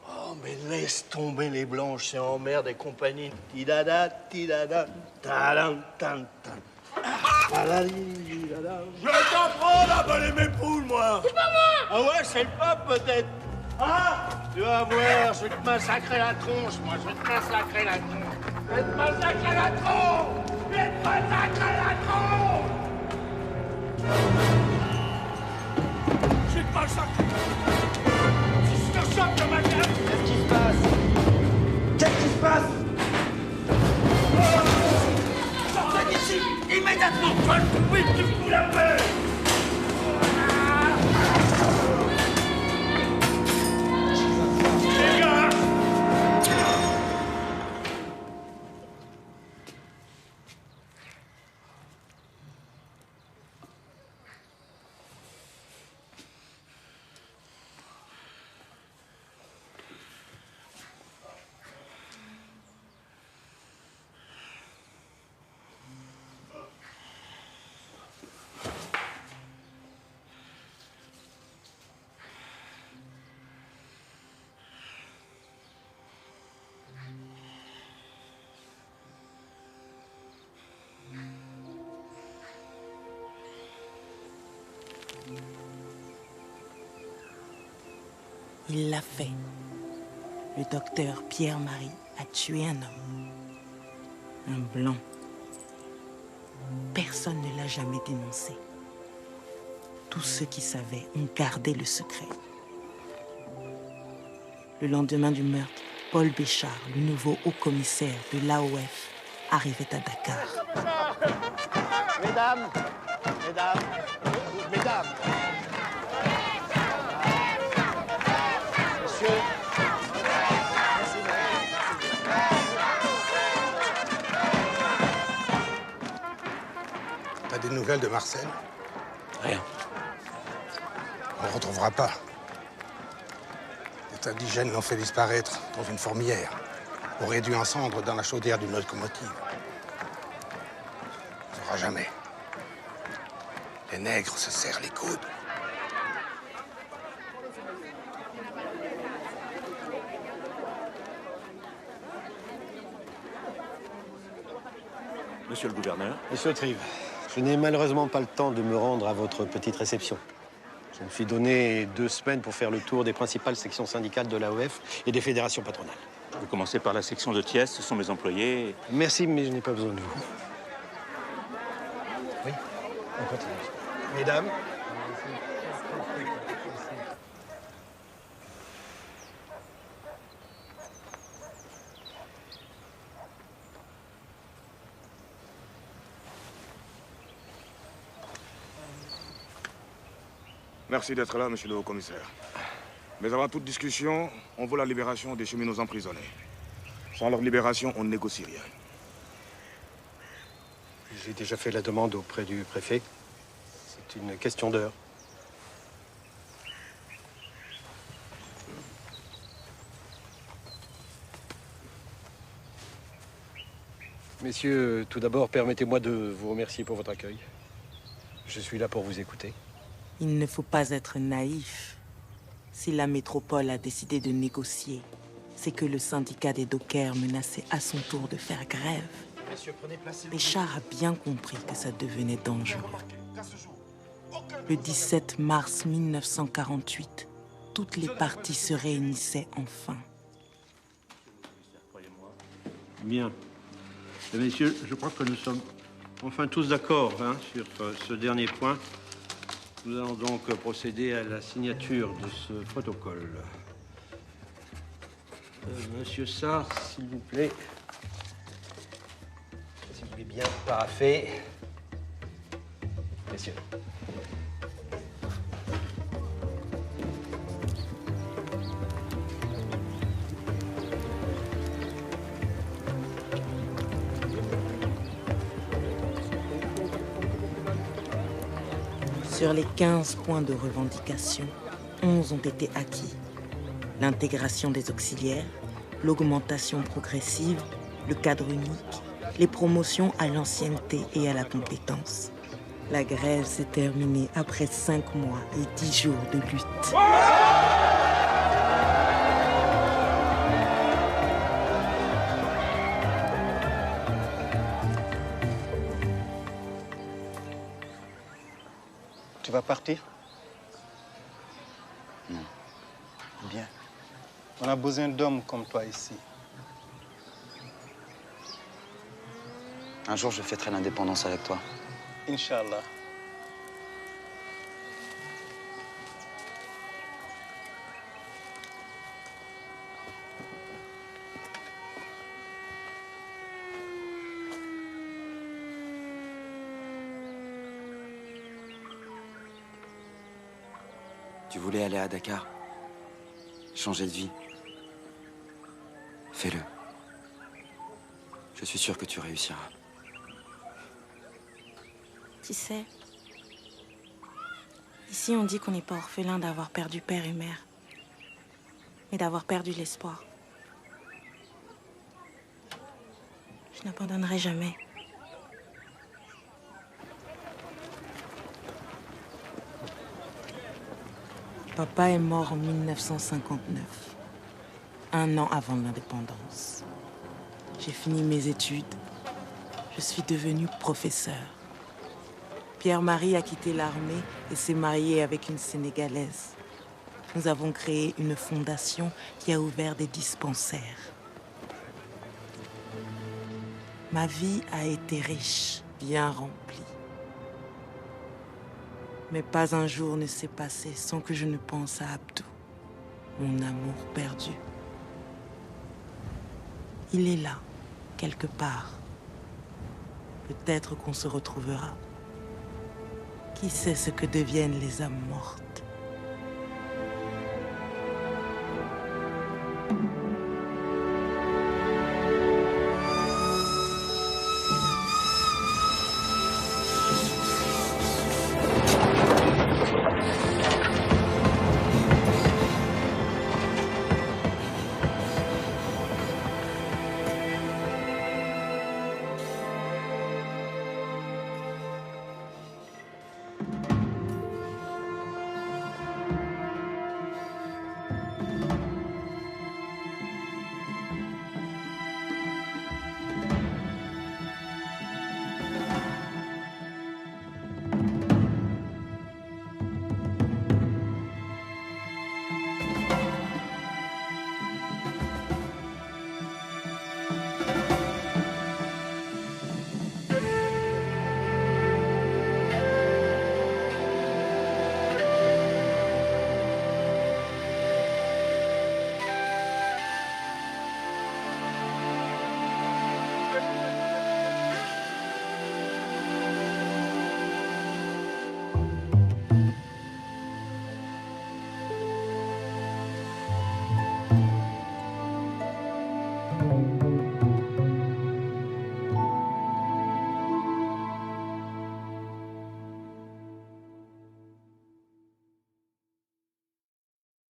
Oh, mais laisse tomber les blanches, c'est en mer des compagnies. Tidada, tidada, tadam, tam, tam. Je t'en prends là, baler mes poules, moi. C'est pas moi. Ah ouais, c'est le pape, peut-être. Ah, tu vas voir, je vais te massacrer la tronche, moi, je vais te massacrer la tronche. Je vais te massacrer la tronche. Je vais te massacrer la tronche. Je vais te massacrer. Si je te chope de ma gueule. Qu'est-ce qui se passe? Qu'est-ce qui se passe? Sortez d'ici, immédiatement. Toi, oui, tu fous la paix. Il l'a fait. Le docteur Pierre-Marie a tué un homme. Un blanc. Personne ne l'a jamais dénoncé. Tous ceux qui savaient ont gardé le secret. Le lendemain du meurtre, Paul Béchard, le nouveau haut-commissaire de l'AOF, arrivait à Dakar. Mesdames, mesdames, mesdames. Monsieur. T'as des nouvelles de Marcel? Rien. On ne retrouvera pas. Les indigènes l'ont fait disparaître dans une fourmilière, ou réduit en cendres dans la chaudière d'une locomotive. On ne saura jamais. Les nègres se serrent les coudes. Monsieur le gouverneur. Monsieur Trive, je n'ai malheureusement pas le temps de me rendre à votre petite réception. Je me suis donné 2 semaines pour faire le tour des principales sections syndicales de l'AOF et des fédérations patronales. Vous commencez par la section de Thiès, ce sont mes employés. Merci, mais je n'ai pas besoin de vous. Oui, on continue. Mesdames. Merci d'être là, monsieur le haut-commissaire. Mais avant toute discussion, on veut la libération des cheminots emprisonnés. Sans leur libération, on ne négocie rien. J'ai déjà fait la demande auprès du préfet. C'est une question d'heure. Messieurs, tout d'abord, permettez-moi de vous remercier pour votre accueil. Je suis là pour vous écouter. Il ne faut pas être naïf. Si la métropole a décidé de négocier, c'est que le syndicat des dockers menaçait à son tour de faire grève. Béchard a bien compris que ça devenait dangereux. Le 17 mars 1948, toutes les parties se réunissaient enfin. Bien. Messieurs, je crois que nous sommes enfin tous d'accord sur ce dernier point. Nous allons donc procéder à la signature de ce protocole. Monsieur Sarr, s'il vous plaît. S'il vous plaît, bien paraffé. Messieurs. Sur les 15 points de revendication, 11 ont été acquis. L'intégration des auxiliaires, l'augmentation progressive, le cadre unique, les promotions à l'ancienneté et à la compétence. La grève s'est terminée après 5 mois et 10 jours de lutte. Tu vas partir? Non. Bien. On a besoin d'hommes comme toi ici. Un jour, je fêterai l'indépendance avec toi. Inch'Allah. Tu voulais aller à Dakar, changer de vie. Fais-le. Je suis sûr que tu réussiras. Tu sais, ici on dit qu'on n'est pas orphelin d'avoir perdu père et mère, mais d'avoir perdu l'espoir. Je n'abandonnerai jamais. Papa est mort en 1959, un an avant l'indépendance. J'ai fini mes études. Je suis devenue professeure. Pierre-Marie a quitté l'armée et s'est marié avec une Sénégalaise. Nous avons créé une fondation qui a ouvert des dispensaires. Ma vie a été riche, bien remplie. Mais pas un jour ne s'est passé sans que je ne pense à Abdou, mon amour perdu. Il est là, quelque part. Peut-être qu'on se retrouvera. Qui sait ce que deviennent les âmes mortes?